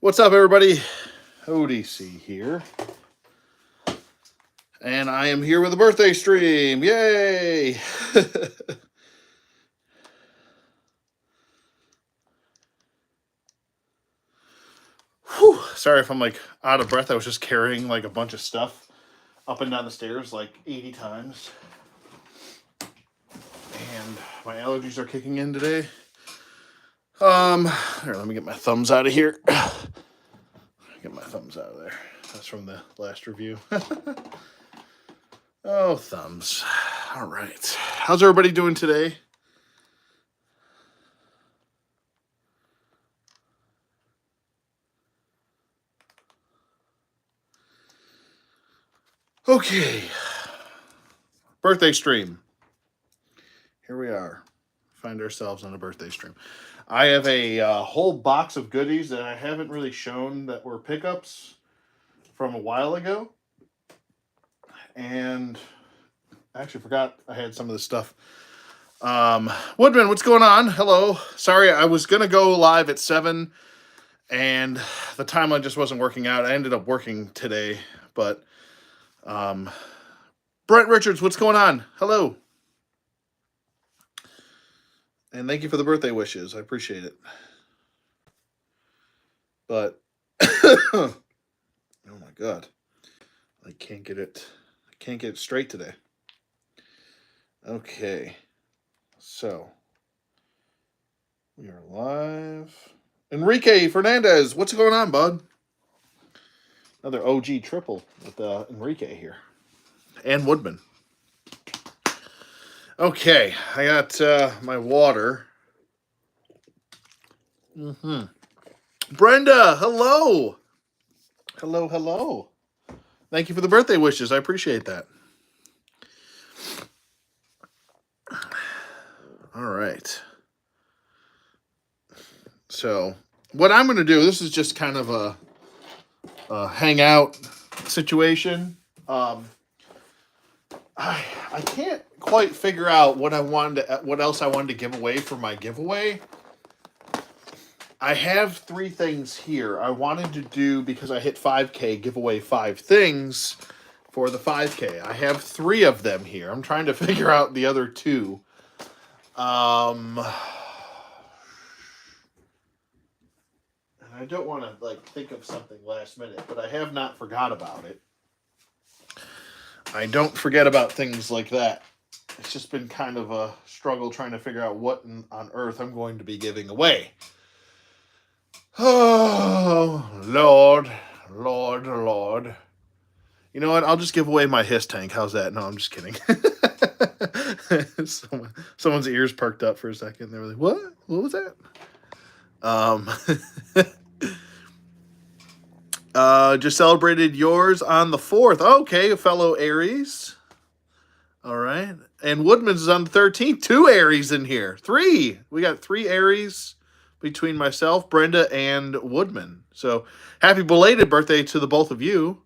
What's up, everybody? ODC here. And I am here with a birthday stream. Yay! Whew. Sorry if I'm like out of breath. I was just carrying like a bunch of stuff up and down the stairs like 80 times. And my allergies are kicking in today. Here, let me get my thumbs out of here. Get my thumbs out of there. That's from the last review. Oh, thumbs. All right. How's everybody doing today? Okay. Birthday stream. Here we are. Find ourselves on a birthday stream. I have a whole box of goodies that I haven't really shown that were pickups from a while ago. And I actually forgot I had some of this stuff. Woodman, what's going on? Hello. Sorry, I was going to go live at 7 and the timeline just wasn't working out. I ended up working today, but Brent Richards, what's going on? Hello. And thank you for the birthday wishes. I appreciate it. But oh my god. I can't get it straight today. Okay. So we are live. Enrique Fernandez, what's going on, bud? Another OG triple with Enrique here. And Woodman. Okay, I got my water. Brenda, hello. Hello. Thank you for the birthday wishes. I appreciate that. All right. So, what I'm going to do, this is just kind of a hangout situation. I can't quite figure out what else I wanted to give away for my giveaway. I have 3 things here. I wanted to do, because I hit 5K, give away 5 things for the 5K. I have 3 of them here. I'm trying to figure out the other 2. And I don't want to think of something last minute, but I have not forgot about it. I don't forget about things like that. It's just been kind of a struggle trying to figure out what on earth I'm going to be giving away. Oh, Lord. You know what? I'll just give away my Hiss tank. How's that? No, I'm just kidding. Someone's ears perked up for a second. They were like, what? What was that? Just celebrated yours on the 4th. Okay, fellow Aries. All right. And Woodman's is on the 13th. 2 Aries in here. 3. We got 3 Aries between myself, Brenda, and Woodman. So, happy belated birthday to the both of you.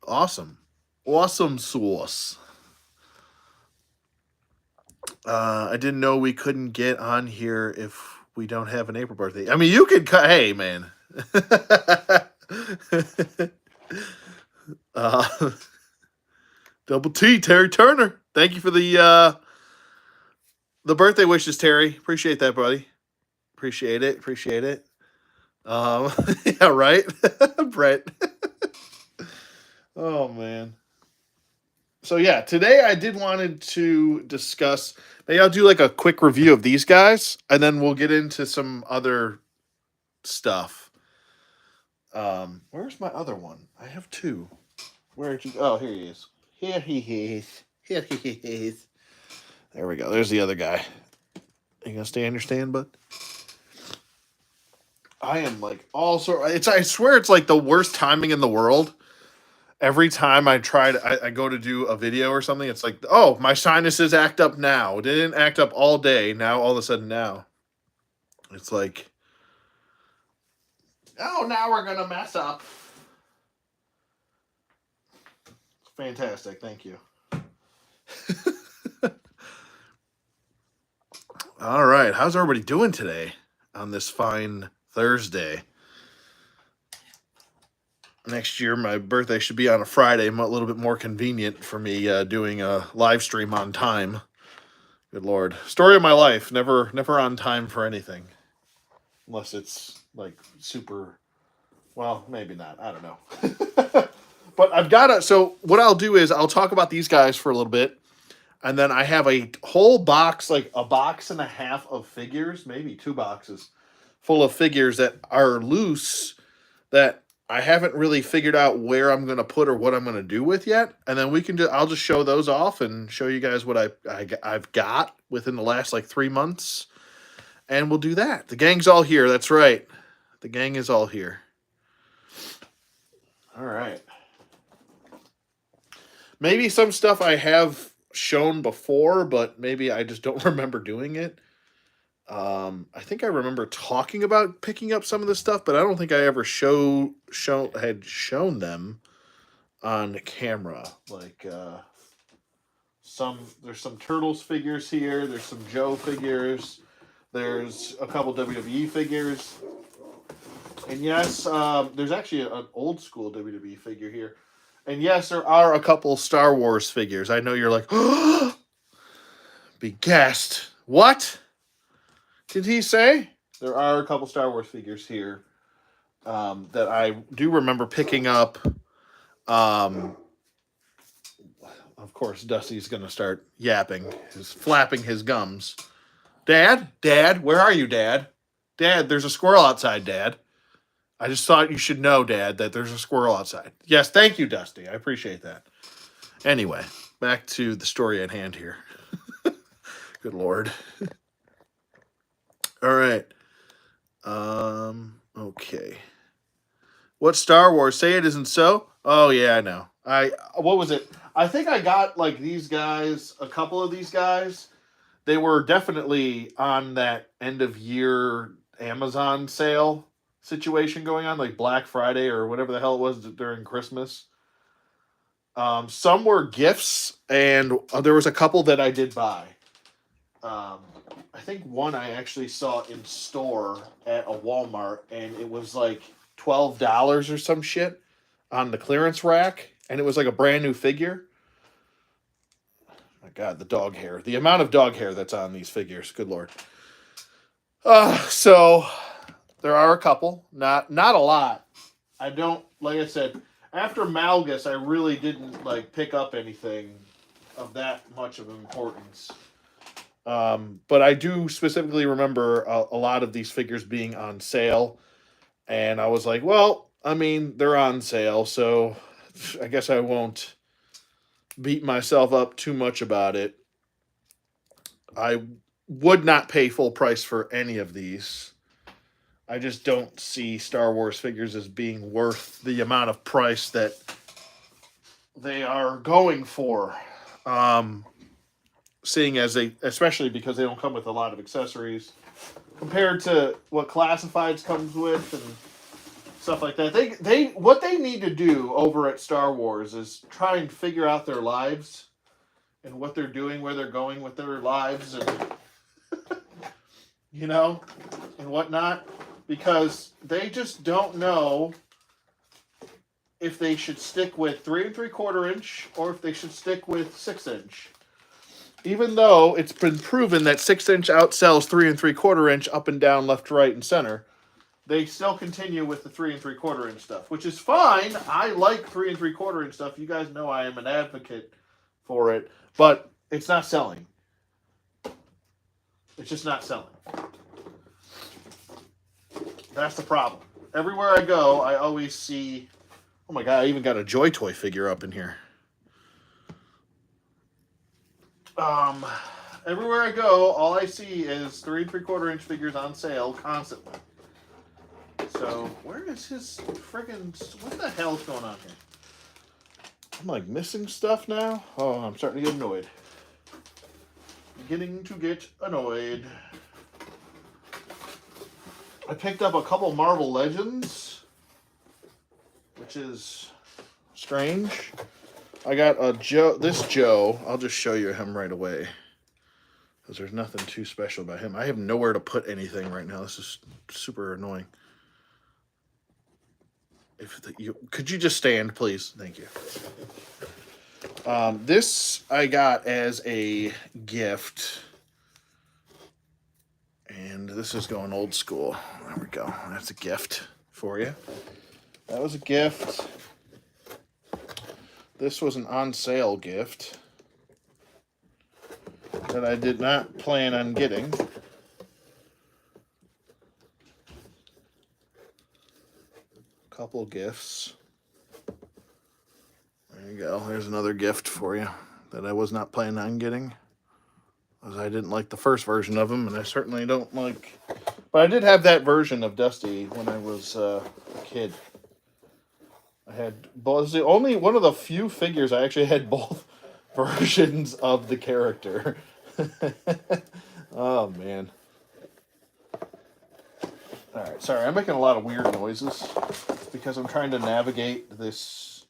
Awesome. Awesome sauce. I didn't know we couldn't get on here if we don't have an April birthday. I mean, you could cut. Hey, man. Double T, Terry Turner. Thank you for the birthday wishes, Terry. Appreciate that, buddy. Appreciate it. Yeah, right, Brett. Oh man. So yeah, today I did wanted to discuss. Maybe I'll do a quick review of these guys, and then we'll get into some other stuff. Where's my other one? I have 2. Where'd you? Oh, here he is. Here he is. There we go. There's the other guy. You gonna stay on your stand, bud? I am I swear it's the worst timing in the world. Every time I go to do a video or something, it's oh, my sinuses act up now. It didn't act up all day. Now, all of a sudden now. It's oh, now we're going to mess up. Fantastic. Thank you. All right. How's everybody doing today? on this fine Thursday. Next year, my birthday should be on a Friday, a little bit more convenient for me doing a live stream on time. Good Lord. Story of my life, never on time for anything. Unless it's like super, well, maybe not. I don't know. But I've got to, so what I'll do is I'll talk about these guys for a little bit. And then I have a whole box, like a box and a half of figures, maybe 2 boxes full of figures that are loose that I haven't really figured out where I'm going to put or what I'm going to do with yet. And then I'll just show those off and show you guys what I've got within the last like 3 months. And we'll do that. The gang's all here. That's right. The gang is all here. All right. Maybe some stuff I have shown before, but maybe I just don't remember doing it. I think I remember talking about picking up some of this stuff, but I don't think I ever had shown them on camera. Like there's some Turtles figures here. There's some Joe figures. There's a couple WWE figures. And yes, there's actually an old school WWE figure here. And yes, there are a couple Star Wars figures. I know you're like, be gassed. What did he say? There are a couple Star Wars figures here that I do remember picking up. Of course, Dusty's going to start yapping, flapping his gums. Dad, where are you, Dad? Dad, there's a squirrel outside, Dad. I just thought you should know, Dad, that there's a squirrel outside. Yes, thank you, Dusty. I appreciate that. Anyway, back to the story at hand here. Good Lord. All right. Okay. What Star Wars? Say it isn't so? Oh, yeah, I know. What was it? I think I got, like, these guys, a couple of these guys. They were definitely on that end-of-year Amazon sale situation going on, like Black Friday or whatever the hell it was during Christmas. Some were gifts, and there was a couple that I did buy. I think one I actually saw in store at a Walmart, and it was like $12 or some shit on the clearance rack, and it was like a brand new figure. My God, the dog hair. The amount of dog hair that's on these figures. Good Lord. So there are a couple. Not a lot. I don't, like I said, after Malgus, I really didn't like pick up anything of that much of importance. But I do specifically remember a lot of these figures being on sale. And I was like, well, I mean, they're on sale, so I guess I won't beat myself up too much about it. I would not pay full price for any of these. I just don't see Star Wars figures as being worth the amount of price that they are going for. Seeing as especially because they don't come with a lot of accessories compared to what Classifieds comes with and stuff like that. What they need to do over at Star Wars is try and figure out their lives and what they're doing, where they're going with their lives, and and whatnot, because they just don't know if they should stick with 3 3/4 inch or if they should stick with 6 inch. Even though it's been proven that 6 inch outsells 3 3/4 inch up and down, left, right, and center, they still continue with the 3 3/4 inch stuff, which is fine. I like 3 3/4 inch stuff. You guys know I am an advocate for it, but it's not selling. It's just not selling. That's the problem. Everywhere I go, I always see. Oh my God! I even got a Joy Toy figure up in here. Everywhere I go, all I see is 3 3/4 inch figures on sale constantly. So where is his friggin'? What the hell's going on here? I'm like missing stuff now. Oh, I'm starting to get annoyed. Beginning to get annoyed. I picked up a couple Marvel Legends, which is strange. I got a Joe. This Joe, I'll just show you him right away. because there's nothing too special about him. I have nowhere to put anything right now. This is super annoying. Could you just stand, please? Thank you. This I got as a gift, and this is going old school. There we go. That's a gift for you. That was a gift. This was an on sale gift that I did not plan on getting. Couple gifts. There you go. There's another gift for you that I was not planning on getting, because I didn't like the first version of him, and I certainly don't like. But I did have that version of Dusty when I was a kid. I had both. The only one of the few figures I actually had both versions of the character. Oh man. All right, sorry, I'm making a lot of weird noises because I'm trying to navigate this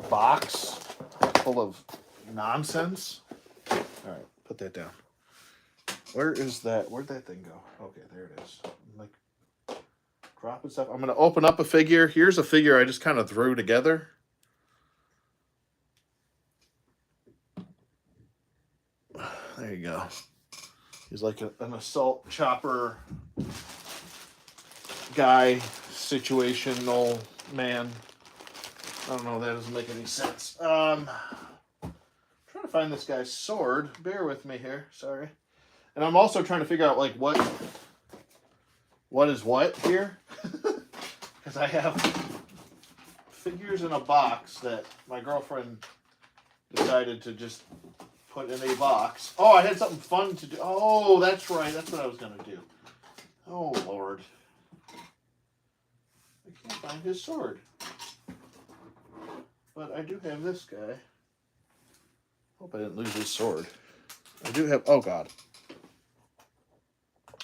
box full of nonsense. All right, put that down. Where is that? Where'd that thing go? Okay, there it is. I'm like dropping stuff. I'm going to open up a figure. Here's a figure I just kind of threw together. There you go. He's like an assault chopper guy, situational man. I don't know. That doesn't make any sense. I'm trying to find this guy's sword. Bear with me here. Sorry. And I'm also trying to figure out like what is what here, because I have figures in a box that my girlfriend decided to just put in a box. Oh, I had something fun to do. Oh, that's right. That's what I was going to do. Oh, Lord. I can't find his sword. But I do have this guy. Hope I didn't lose his sword. I do have... Oh, God.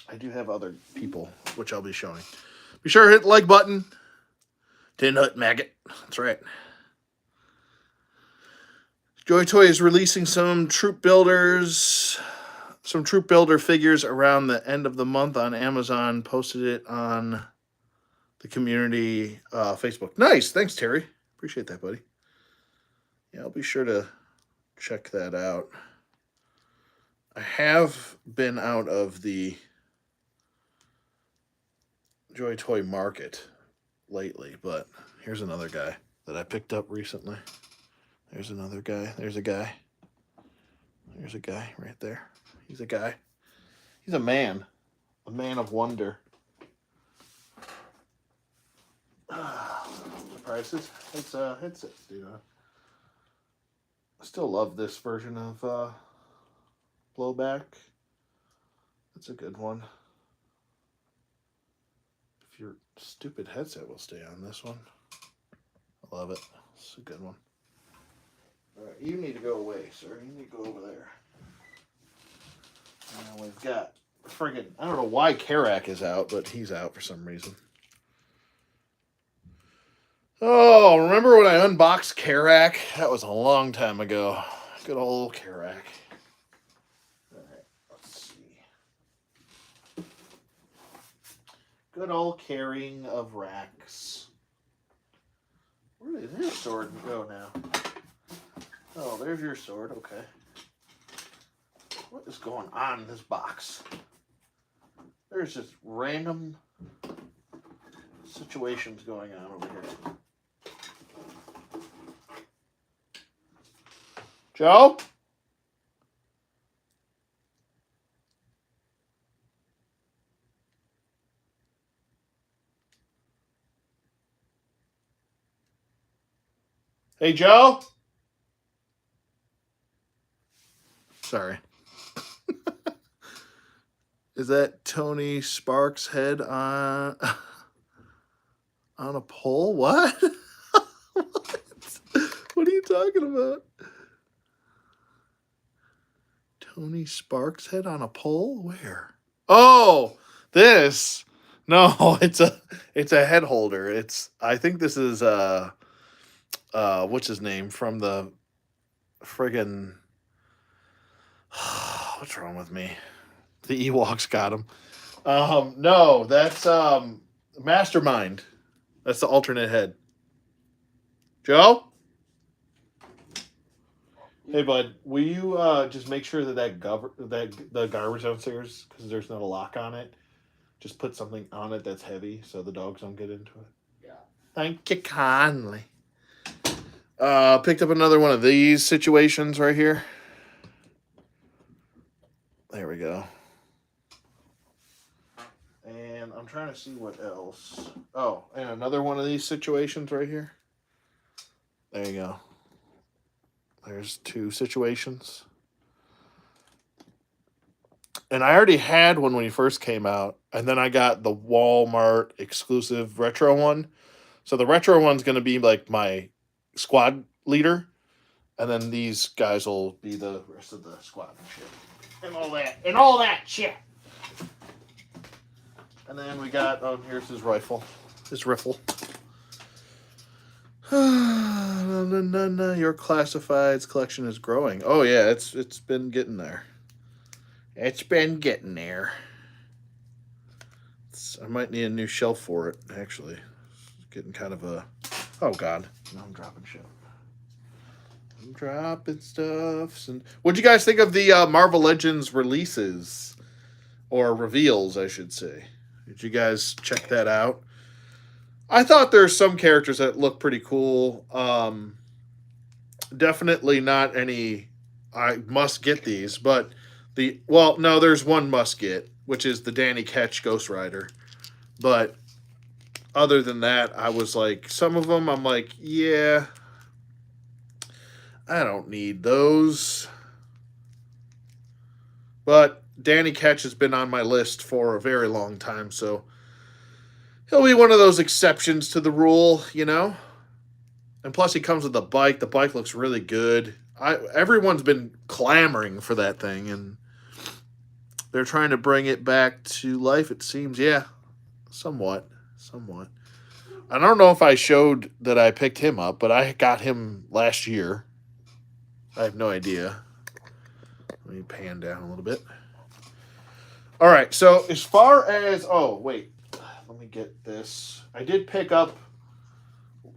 I do have other people, which I'll be showing. Be sure to hit the like button. Tin Hut Maggot. That's right. Joy Toy is releasing some troop builder figures around the end of the month on Amazon. Posted it on the community Facebook. Nice. Thanks, Terry. Appreciate that, buddy. Yeah, I'll be sure to check that out. I have been out of the Joy Toy market lately, but here's another guy that I picked up recently. There's another guy. There's a guy. There's a guy right there. He's a guy. He's a man of wonder. The prices. It's you know. I still love this version of Blowback. That's a good one. If your stupid headset will stay on this one. I love it. It's a good one. All right, you need to go away, sir. You need to go over there. And we've got friggin', I don't know why Karak is out, but he's out for some reason. Oh, remember when I unboxed Karak? That was a long time ago. Good old Karak. All right, let's see. Good old carrying of racks. Where did his sword go now? Oh, there's your sword. Okay. What is going on in this box? There's just random situations going on over here. Joe? Hey, Joe? Sorry. Is that Tony Sparks' head on a pole? What? What are you talking about? Tony Sparks' head on a pole? Where? Oh, this. No, it's a head holder. I think this is what's his name from the friggin' what's wrong with me? The Ewoks got him. No, that's Mastermind. That's the alternate head. Joe? Hey, bud, will you just make sure that the garbage downstairs, because there's not a lock on it, just put something on it that's heavy so the dogs don't get into it? Yeah. Thank you kindly. Picked up another one of these situations right here. There we go. And I'm trying to see what else. Oh, and another one of these situations right here. There you go. There's 2 situations. And I already had one when he first came out. And then I got the Walmart exclusive retro one. So the retro one's going to be like my squad leader. And then these guys will be the rest of the squad and shit. And all that shit. And then we got, here's his rifle. His riffle. Your classifieds collection is growing. Oh yeah, it's been getting there. It's been getting there. I might need a new shelf for it, actually. It's getting kind of a... Oh god. Now I'm dropping shit. I'm dropping stuff. And what'd you guys think of the Marvel Legends releases? Or reveals, I should say. Did you guys check that out? I thought there's some characters that look pretty cool. Definitely not any I must get these, but there's one must get, which is the Danny Ketch Ghost Rider. But other than that, I was like, some of them I'm like, yeah, I don't need those. But Danny Ketch has been on my list for a very long time, so he'll be one of those exceptions to the rule, you know? And plus he comes with the bike. The bike looks really good. Everyone's been clamoring for that thing, and they're trying to bring it back to life, it seems. Yeah, somewhat. I don't know if I showed that I picked him up, but I got him last year. I have no idea. Let me pan down a little bit. All right, so as far as... Oh, wait. Let me get this. I did pick up...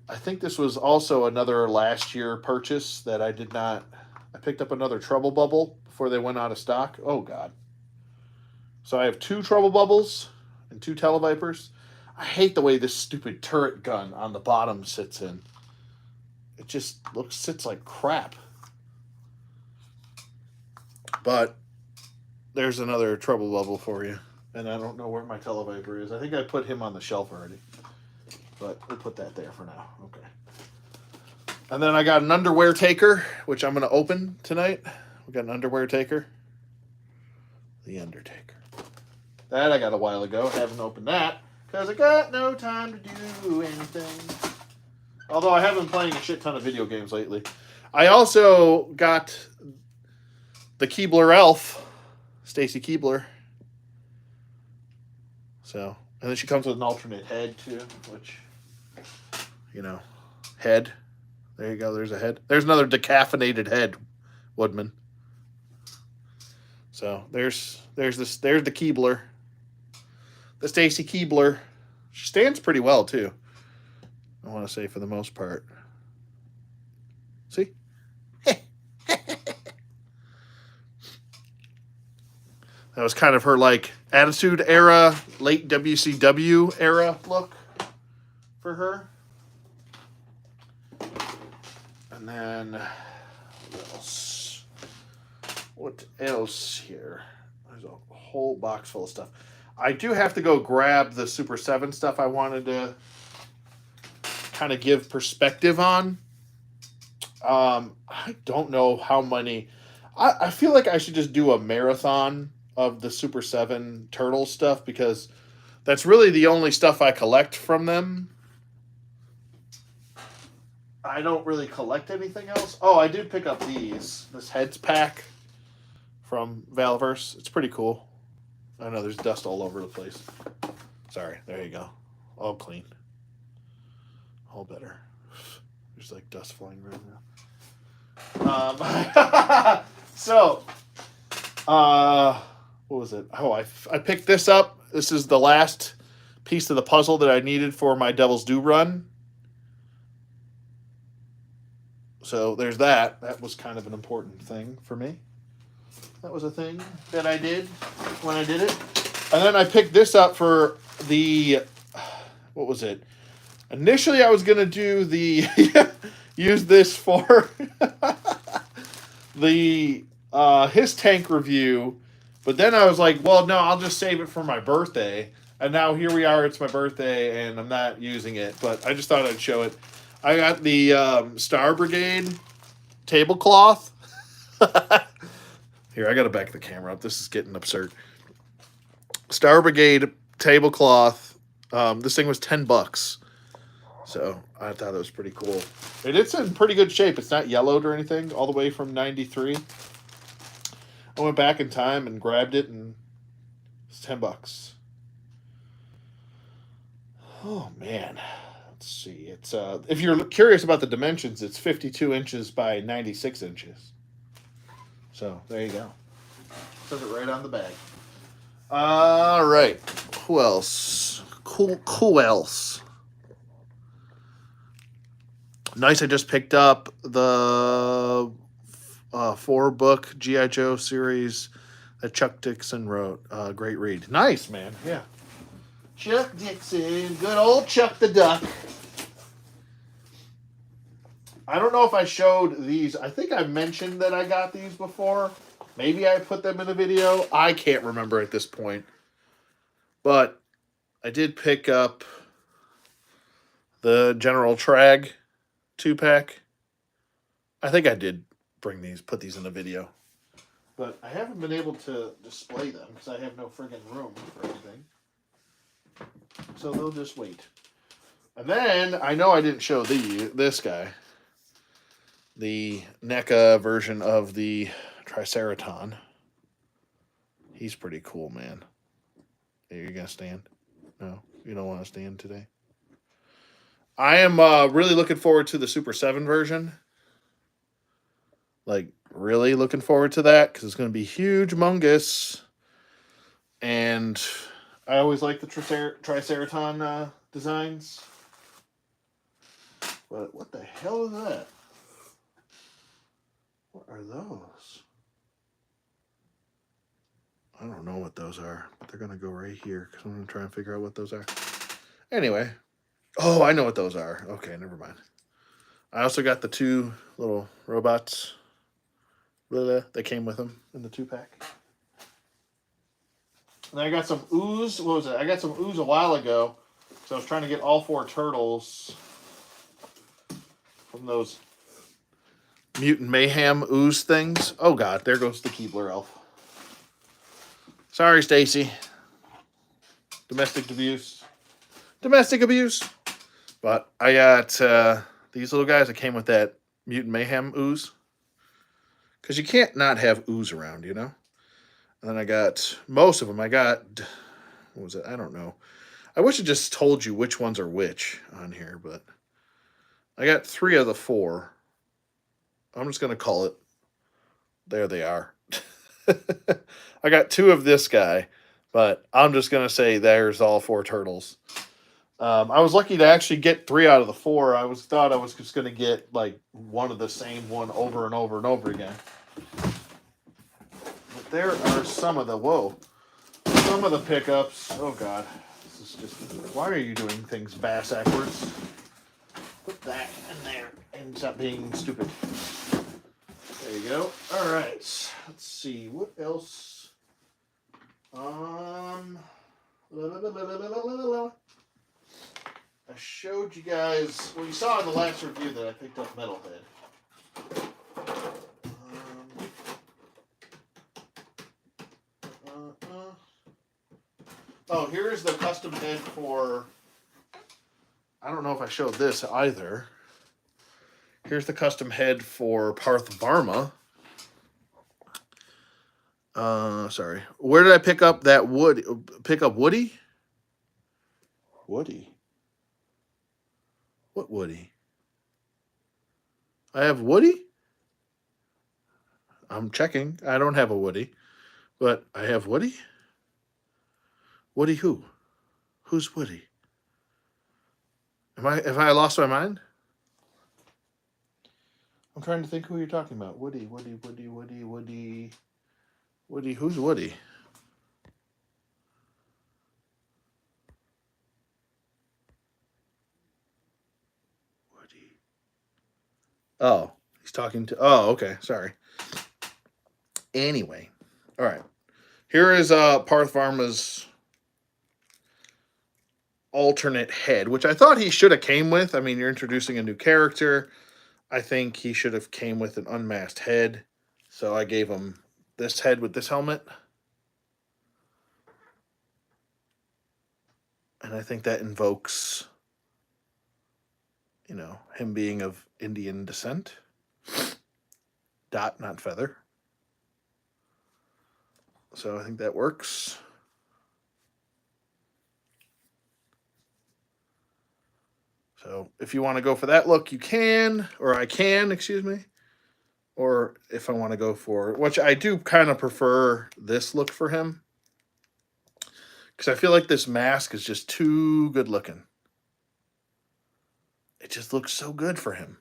I think this was also another last year purchase that I did not... I picked up another Trouble Bubble before they went out of stock. Oh, God. So I have 2 Trouble Bubbles and 2 Televipers. I hate the way this stupid turret gun on the bottom sits in. It just sits like crap. But there's another Trouble Bubble for you. And I don't know where my Televiper is. I think I put him on the shelf already. But we'll put that there for now. Okay. And then I got an underwear taker, which I'm going to open tonight. We got an underwear taker. The Undertaker. That I got a while ago. Haven't opened that because I got no time to do anything. Although I have been playing a shit ton of video games lately. I also got the Keebler elf, Stacy Keebler. So, and then she comes with an alternate head too, which, head. There you go. There's a head. There's another decaffeinated head, Woodman. So there's the Keebler, the Stacy Keebler. She stands pretty well too. I want to say for the most part. See? That was kind of her like Attitude Era, late WCW era look for her. And then what else here? There's a whole box full of stuff. I do have to go grab the Super 7 stuff I wanted to kind of give perspective on. I don't know how many. I feel like I should just do a marathon of the Super 7 Turtle stuff because that's really the only stuff I collect from them. I don't really collect anything else. Oh, I did pick up this heads pack from Valverse. It's pretty cool. I know there's dust all over the place. Sorry, there you go. All clean. All better. There's like dust flying right now. So, What was it? Oh, I picked this up. This is the last piece of the puzzle that I needed for my Devil's Due run. So there's that. That was kind of an important thing for me. That was a thing that I did when I did it. And then I picked this up for the, what was it? Initially, I was gonna do the use this for the his tank review, but then I was like, well, no, I'll just save it for my birthday. And now here we are. It's my birthday, and I'm not using it. But I just thought I'd show it. I got the Star Brigade tablecloth. Here, I gotta back the camera up. This is getting absurd. Star Brigade tablecloth. This thing was $10. So I thought it was pretty cool. It's in pretty good shape. It's not yellowed or anything, all the way from 93. I went back in time and grabbed it, and it's $10. Oh, man. Let's see. It's if you're curious about the dimensions, it's 52 inches by 96 inches. So there you go. Says it right on the bag. All right. Who else? Who else? Nice. I just picked up the 4-book G.I. Joe series that Chuck Dixon wrote. Great read. Nice, man. Yeah. Chuck Dixon. Good old Chuck the Duck. I don't know if I showed these. I think I mentioned that I got these before. Maybe I put them in a video. I can't remember at this point. But I did pick up the General Trag 2-pack. I think I did put these in the video. But I haven't been able to display them because I have no friggin' room for anything. So they'll just wait. And then, I know I didn't show this guy. The NECA version of the Triceraton. He's pretty cool, man. Are you going to stand? No, you don't want to stand today? I am really looking forward to the Super 7 version. Like, really looking forward to that because it's going to be huge, humongous. And I always like the Triceraton designs. But what the hell is that? What are those? I don't know what those are, but they're going to go right here because I'm going to try and figure out what those are. Anyway. Oh, I know what those are. Okay, never mind. I also got the 2 little robots. They came with them in the 2-pack. And I got some ooze. What was it? I got some ooze a while ago. So I was trying to get all 4 turtles from those Mutant Mayhem ooze things. Oh, God. There goes the Keebler elf. Sorry, Stacy. Domestic abuse. Domestic abuse. But I got these little guys that came with that Mutant Mayhem ooze. Because you can't not have ooze around, you know? And then I got most of them. I got, what was it? I don't know. I wish I just told you which ones are which on here, but I got 3 of the 4. I'm just going to call it. There they are. I got 2 of this guy, but I'm just going to say there's all 4 turtles. I was lucky to actually get 3 out of the 4. I thought I was just going to get like one of the same one over and over and over again. But there are some of the pickups. Oh God, this is just. Why are you doing things backwards? Put that in there and stop being stupid. There you go. All right. Let's see what else. I showed you guys. Well, you saw in the last review that I picked up Metalhead. Oh, here's the custom head for. I don't know if I showed this either. Here's the custom head for Parth Varma. Sorry. Where did I pick up that wood? Pick up Woody? Woody? What Woody? I have Woody? I'm checking. I don't have a Woody. But I have Woody. Woody who? Who's Woody? Have I lost my mind? I'm trying to think who you're talking about. Woody. Woody, who's Woody? Woody. Oh, he's talking to. Oh, okay. Sorry. Anyway, all right. Here is Parth Varma's alternate head, which I thought he should have came with. I mean, you're introducing a new character. I think he should have came with an unmasked head. So I gave him this head with this helmet. And I think that invokes, him being of Indian descent. Dot, not feather. So I think that works. So if you want to go for that look, you can, or I can, excuse me. Or if I want to go for, which I do kind of prefer this look for him. Because I feel like this mask is just too good looking. It just looks so good for him.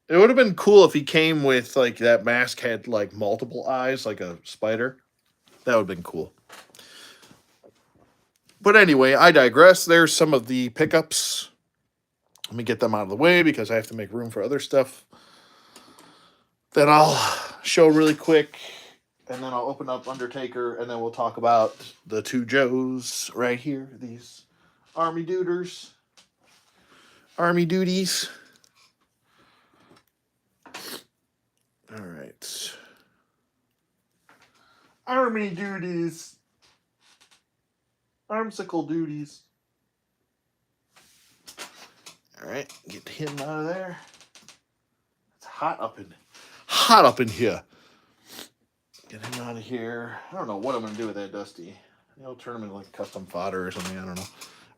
It would have been cool if he came with, like, that mask had, like, multiple eyes, like a spider. That would have been cool. But anyway, I digress. There's some of the pickups. Let me get them out of the way because I have to make room for other stuff that I'll show really quick. And then I'll open up Undertaker, and then we'll talk about the two Joes right here. These Army Duties. All right. Army duties. Armsicle duties. All right, get him out of there. It's hot up in here. Get him out of here. I don't know what I'm gonna do with that Dusty. Turn him into like custom fodder or something. I don't know.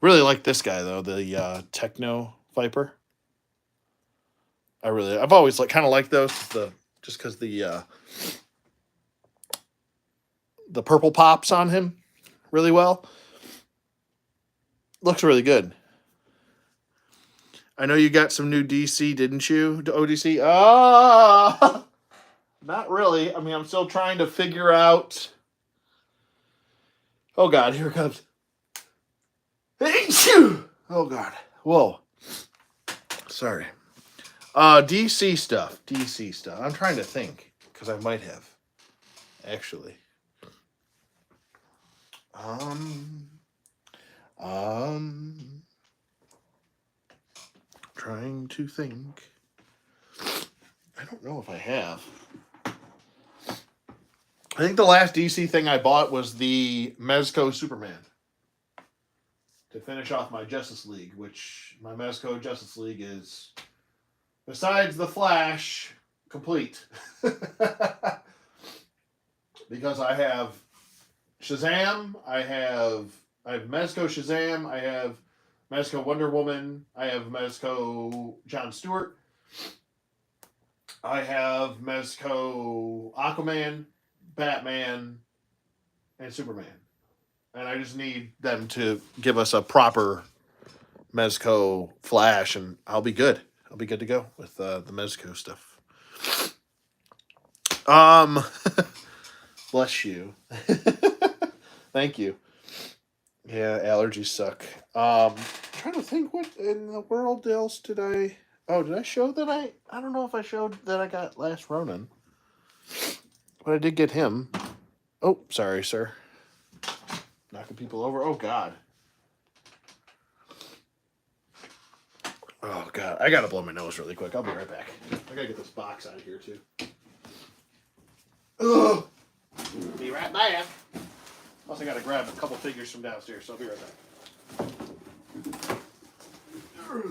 Really like this guy though, the Techno Viper. I've always kind of liked those. Just because the purple pops on him really well. Looks really good. I know you got some new DC, didn't you? To ODC? Ah, not really. I mean, I'm still trying to figure out. Oh God, here it comes. Oh God, whoa. Sorry. DC stuff. I'm trying to think because I might have actually. Trying to think. I don't know if I have. I think the last DC thing I bought was the Mezco Superman to finish off my Justice League, which my Mezco Justice League is, besides the Flash, complete. Because I have Shazam, I have Mezco Shazam, I have Mezco Wonder Woman, I have Mezco John Stewart, I have Mezco Aquaman, Batman, and Superman. And I just need them to give us a proper Mezco Flash, and I'll be good. I'll be good to go with the Mezco stuff. Bless you. Thank you. Yeah, allergies suck. I'm trying to think what in the world else did I... Oh, did I show that I don't know if I showed that I got Last Ronin. But I did get him. Oh, sorry, sir. Knocking people over. Oh, God. Oh, God. I got to blow my nose really quick. I'll be right back. I got to get this box out of here, too. Ugh. Be right back. Plus, I got to grab a couple figures from downstairs, so I'll be right back. What are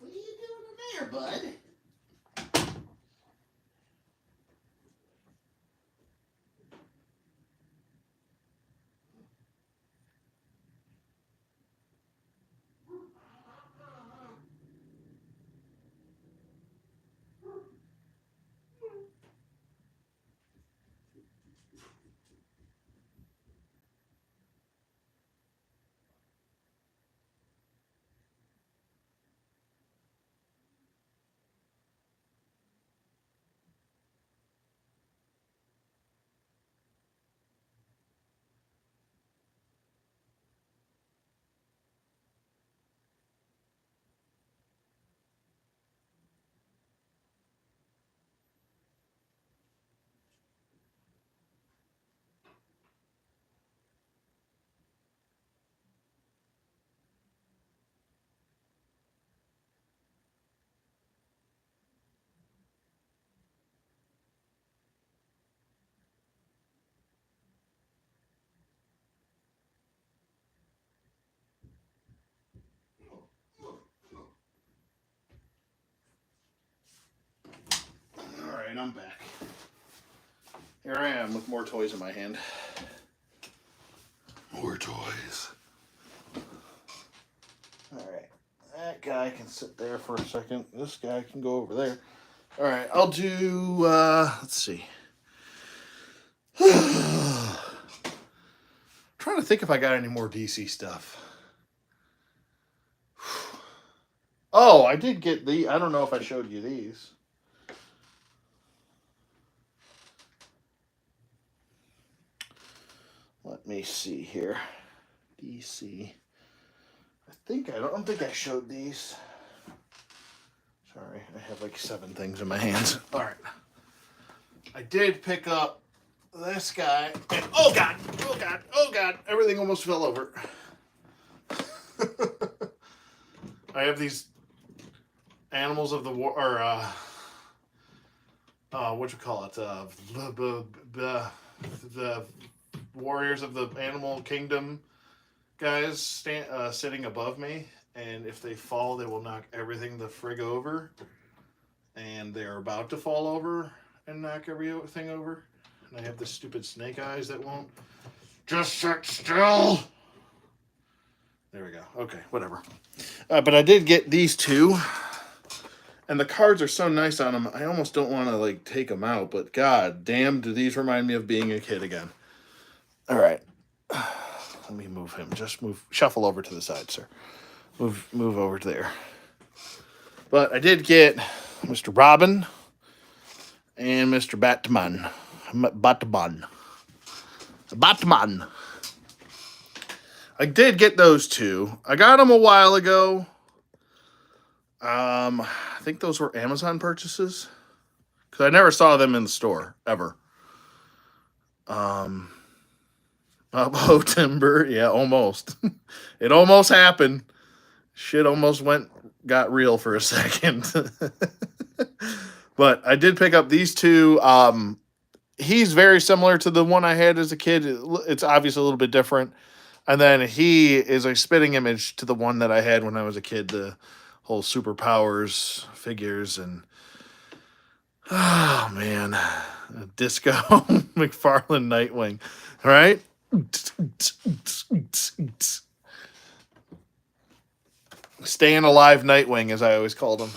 you doing in there, bud? Here I am with more toys in my hand. More toys. Alright. That guy can sit there for a second. This guy can go over there. Alright, I'll do, let's see. Trying to think if I got any more DC stuff. Oh, I did get the, I don't know if I showed you these. Let me see here. DC. I don't think I showed these. Sorry, I have like 7 things in my hands. All right. I did pick up this guy. And, oh God, oh God, oh God. Everything almost fell over. I have these animals of the war, or what you call it? The warriors of the animal kingdom guys sitting above me, and if they fall, they will knock everything the frig over. And they're about to fall over and knock everything over. And I have the stupid snake eyes that won't just sit still. There we go. Okay, whatever. But I did get these 2. And the cards are so nice on them, I almost don't want to like take them out. But god damn, do these remind me of being a kid again. All right. Let me move him. Just move. Shuffle over to the side, sir. Move over there. But I did get Mr. Robin and Mr. Batman. Batman. I did get those 2. I got them a while ago. I think those were Amazon purchases because I never saw them in the store ever. Oh, timber, yeah, almost. It almost happened. Shit almost got real for a second. But I did pick up these 2. He's very similar to the one I had as a kid. It's obviously a little bit different. And then he is a spitting image to the one that I had when I was a kid. The whole superpowers figures and oh man, Disco McFarlane Nightwing. All right. Staying alive Nightwing, as I always called him.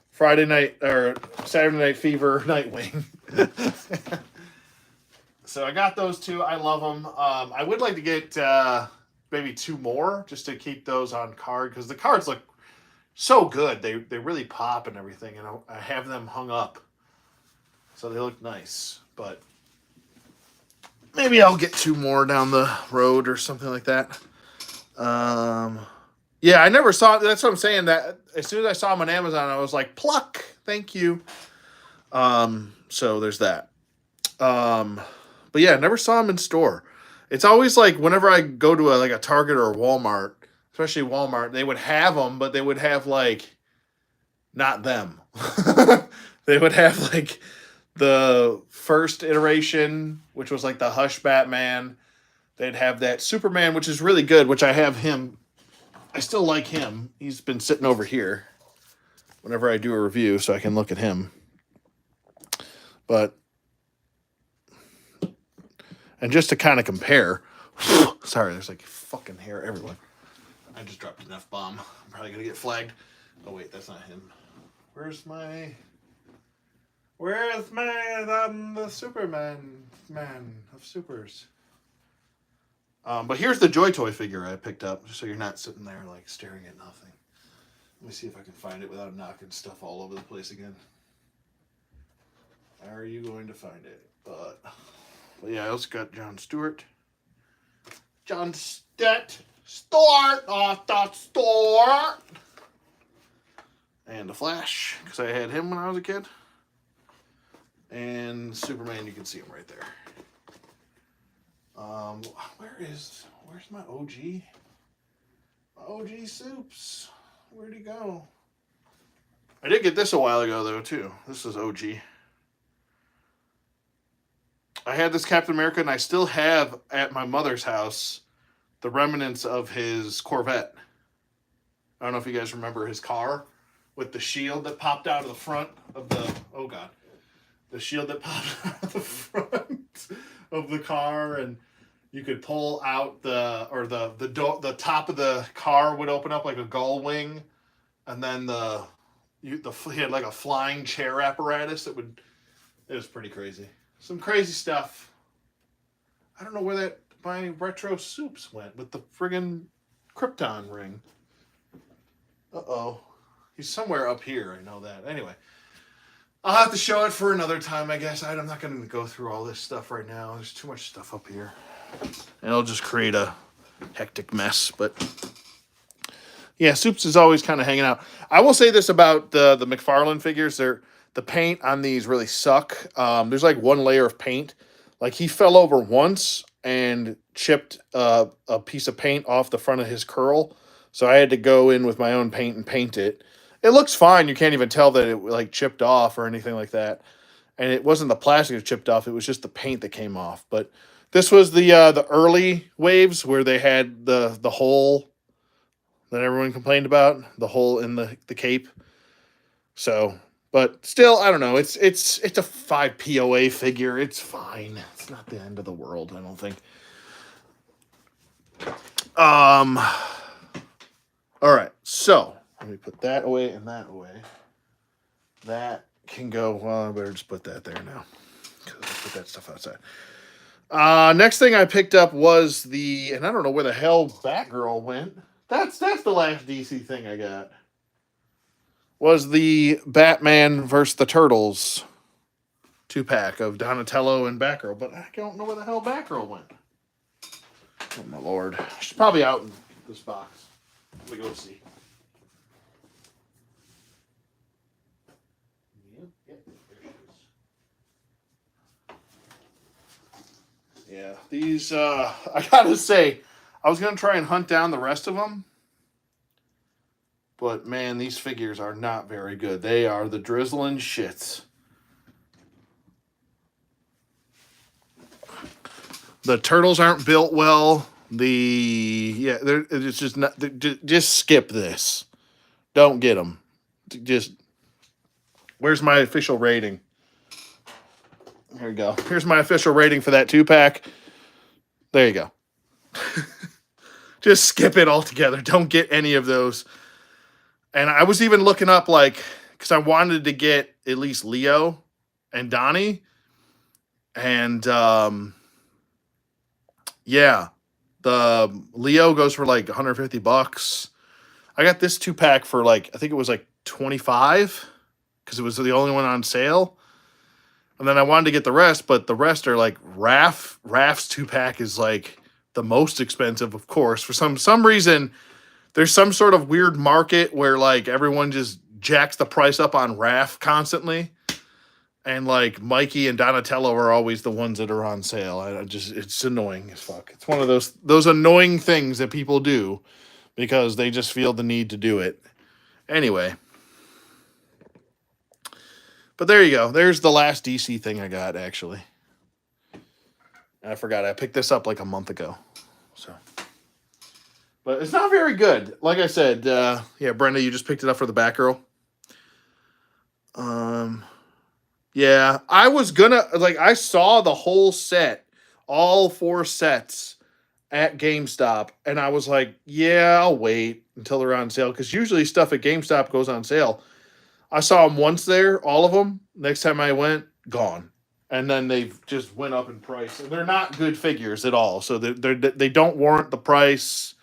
Friday night or Saturday Night Fever Nightwing. So I got those 2. I love them. I would like to get maybe 2 more just to keep those on card because the cards look so good. They really pop and everything, and I have them hung up, so they look nice. But maybe I'll get 2 more down the road or something like that. Yeah, I never saw. That's what I'm saying. That as soon as I saw them on Amazon, I was like, pluck, thank you. So there's that. But yeah, I never saw them in store. It's always like whenever I go to a Target or a Walmart, especially Walmart, they would have them, but they would have like not them. They would have like the first iteration, which was like the Hush Batman. They'd have that Superman, which is really good, which I have him. I still like him. He's been sitting over here whenever I do a review so I can look at him. But, and just to kind of compare, sorry, there's like fucking hair everywhere. I just dropped an F-bomb. I'm probably going to get flagged. Oh, wait, that's not him. Where's the Superman man of supers? But here's the Joy Toy figure I picked up, just so you're not sitting there like staring at nothing. Let me see if I can find it without knocking stuff all over the place again. How are you going to find it? But yeah, I also got John Stewart. John Stewart off the store. And the Flash, because I had him when I was a kid. And Superman, you can see him right there. Where's my OG? My OG Soups. Where'd he go? I did get this a while ago, though, too. This is OG. I had this Captain America, and I still have at my mother's house the remnants of his Corvette. I don't know if you guys remember his car with the shield that popped out of the front of the, oh God, the shield that popped out of the front of the car, and you could pull out the top of the car would open up like a gull wing, and then he had like a flying chair apparatus that would. It was pretty crazy. Some crazy stuff. I don't know where my retro soups went with the friggin' Krypton ring. Uh-oh. He's somewhere up here, I know that. Anyway, I'll have to show it for another time, I guess. I'm not going to go through all this stuff right now. There's too much stuff up here. And it'll just create a hectic mess. But, yeah, Soups is always kind of hanging out. I will say this about the McFarlane figures. The paint on these really suck. There's like one layer of paint. Like, he fell over once and chipped a piece of paint off the front of his curl. So I had to go in with my own paint and paint it. It looks fine. You can't even tell that it like chipped off or anything like that. And it wasn't the plastic that chipped off. It was just the paint that came off. But this was the early waves where they had the hole that everyone complained about, the hole in the cape. So, but still, I don't know. It's a 5 POA figure. It's fine. It's not the end of the world, I don't think. All right, so let me put that away and that away. That can go. Well, I better just put that there now because I put that stuff outside. Next thing I picked up was and I don't know where the hell Batgirl went. That's the last DC thing I got. Was the Batman versus the Turtles 2-pack of Donatello and Batgirl, but I don't know where the hell Batgirl went. Oh my lord, she's probably out in this box. Let me go see. Yep, there she is. Yeah, these, I gotta say, I was gonna try and hunt down the rest of them, but man, these figures are not very good. They are the drizzling shits. The turtles aren't built well. It's just not. Just skip this. Don't get them. Just. Where's my official rating? Here we go. Here's my official rating for that 2-pack. There you go. Just skip it altogether. Don't get any of those. And I was even looking up, because I wanted to get at least Leo and Donnie. And, yeah. The Leo goes for like $150. I got this 2-pack for I think it was like $25 because it was the only one on sale. And then I wanted to get the rest, but the rest are like Raph's 2-pack is like the most expensive, of course. For some reason, there's some sort of weird market where like everyone just jacks the price up on Raph constantly. And like Mikey and Donatello are always the ones that are on sale. It's annoying as fuck. It's one of those annoying things that people do because they just feel the need to do it. Anyway. But there you go. There's the last DC thing I got, actually. I forgot. I picked this up like a month ago. So. But it's not very good. Like I said, yeah, Brenda, you just picked it up for the Batgirl. Yeah, I was gonna, I saw the whole set, all 4 sets at GameStop, and I was like, yeah, I'll wait until they're on sale, because usually stuff at GameStop goes on sale. I saw them once there, all of them. Next time I went, gone. And then they just went up in price. And they're not good figures at all, so they don't warrant the price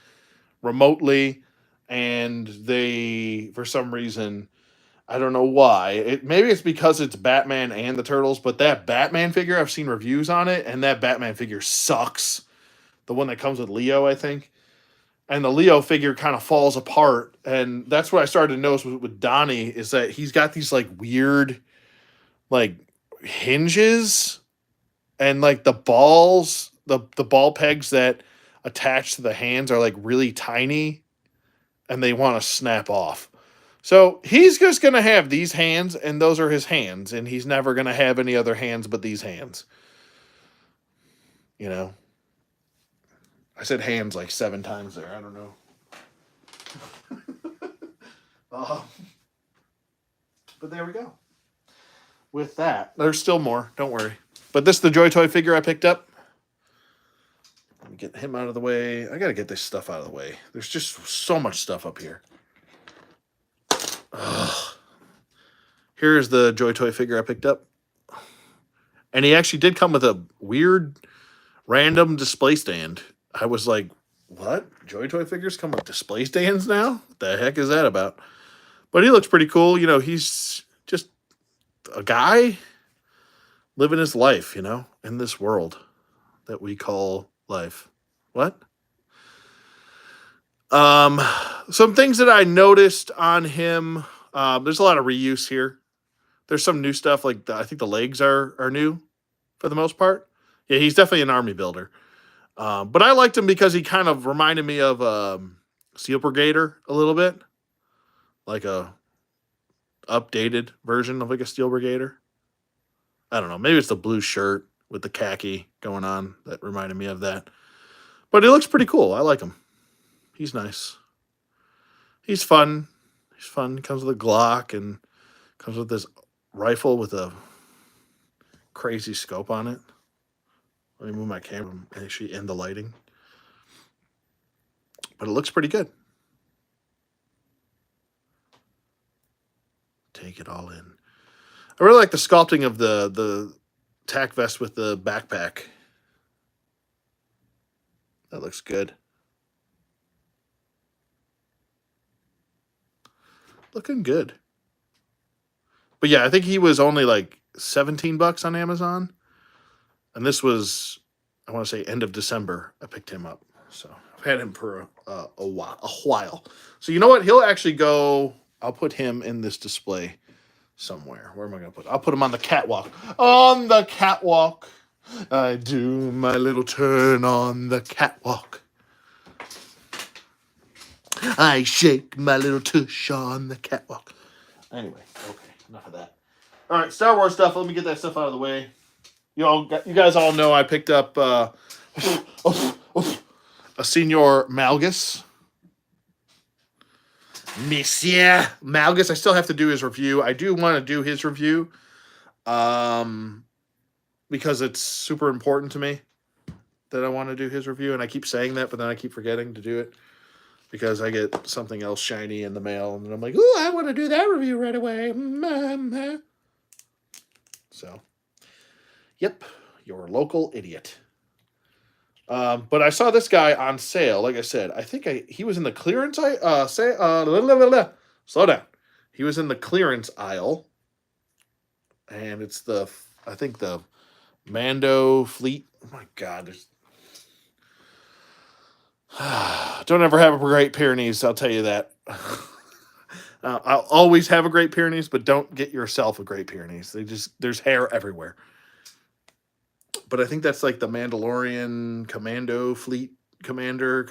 remotely, and they, for some reason... I don't know why. Maybe it's because it's Batman and the Turtles, but that Batman figure, I've seen reviews on it, and that Batman figure sucks. The one that comes with Leo, I think. And the Leo figure kind of falls apart, and that's what I started to notice with Donnie, is that he's got these, weird, hinges, and, the balls, the ball pegs that attach to the hands are, really tiny, and they want to snap off. So he's just going to have these hands, and those are his hands, and he's never going to have any other hands but these hands. You know? I said hands 7 times there. I don't know. But there we go. with that, there's still more. Don't worry. But this is the Joy Toy figure I picked up. Let me get him out of the way. I got to get this stuff out of the way. There's just so much stuff up here. Ugh. Here's the Joy Toy figure I picked up. And he actually did come with a weird random display stand. I was like, what? Joy Toy figures come with display stands now? What the heck is that about? But he looks pretty cool. You know, he's just a guy living his life, you know, in this world that we call life. What? Some things that I noticed on him. There's a lot of reuse here. There's some new stuff, like I think the legs are new for the most part. Yeah, he's definitely an army builder. But I liked him because he kind of reminded me of Steel Brigader a little bit. Like a updated version of like a Steel Brigader. I don't know. Maybe it's the blue shirt with the khaki going on that reminded me of that. But he looks pretty cool. I like him. He's nice. He's fun. He's fun. He comes with a Glock and comes with this rifle with a crazy scope on it. Let me move my camera actually in the lighting. But it looks pretty good. Take it all in. I really like the sculpting of the tack vest with the backpack. That looks good. Looking good. But yeah, I think he was only like $17 on Amazon. And this was, I want to say, end of December. I picked him up. So I've had him for a while. So you know what? He'll actually go, I'll put him in this display somewhere. Where am I going to put him? I'll put him on the catwalk. On the catwalk. I do my little turn on the catwalk. I shake my little tush on the catwalk. Anyway, okay, enough of that. All right, Star Wars stuff. Let me get that stuff out of the way. You guys all know I picked up a Senior Malgus. Monsieur Malgus. I still have to do his review. I do want to do his review because it's super important to me that I want to do his review. And I keep saying that, but then I keep forgetting to do it because I get something else shiny in the mail. And then I'm like, ooh, I want to do that review right away. So, yep, your local idiot. But I saw this guy on sale. Like I said, I think he was in the clearance aisle. Slow down. He was in the clearance aisle, and it's I think the Mando fleet. Oh my God, don't ever have a Great Pyrenees. I'll tell you that. I'll always have a Great Pyrenees, but don't get yourself a Great Pyrenees. There's hair everywhere. But I think that's like the Mandalorian Commando Fleet Commander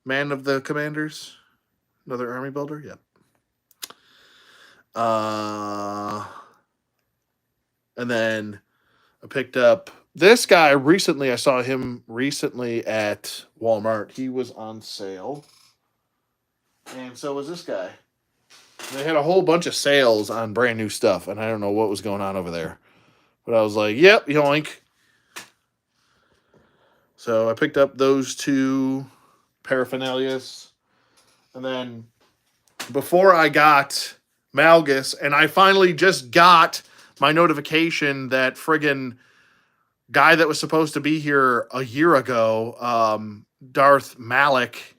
Man of the Commanders. Another army builder, yep. And then I picked up this guy recently. I saw him recently at Walmart. He was on sale. And so was this guy. They had a whole bunch of sales on brand new stuff, and I don't know what was going on over there. But I was like, yep, yoink. So I picked up those two paraphernalias. And then before I got Malgus, and I finally just got my notification that friggin' guy that was supposed to be here a year ago, Darth Malik,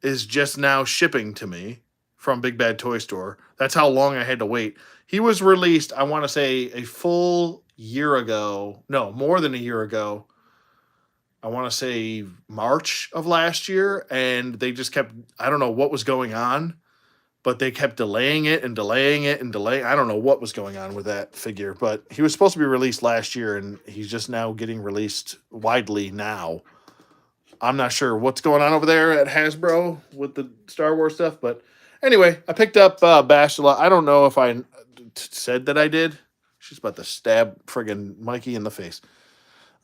is just now shipping to me from Big Bad Toy Store. That's how long I had to wait. He was released, I want to say, a full year ago. No, more than a year ago. I want to say March of last year. And they just kept, I don't know what was going on, but they kept delaying it and delaying it and delaying. I don't know what was going on with that figure, but he was supposed to be released last year, and he's just now getting released widely now. I'm not sure what's going on over there at Hasbro with the Star Wars stuff, but anyway, I picked up Bastila. I don't know if I said that I did. She's about to stab friggin' Mikey in the face.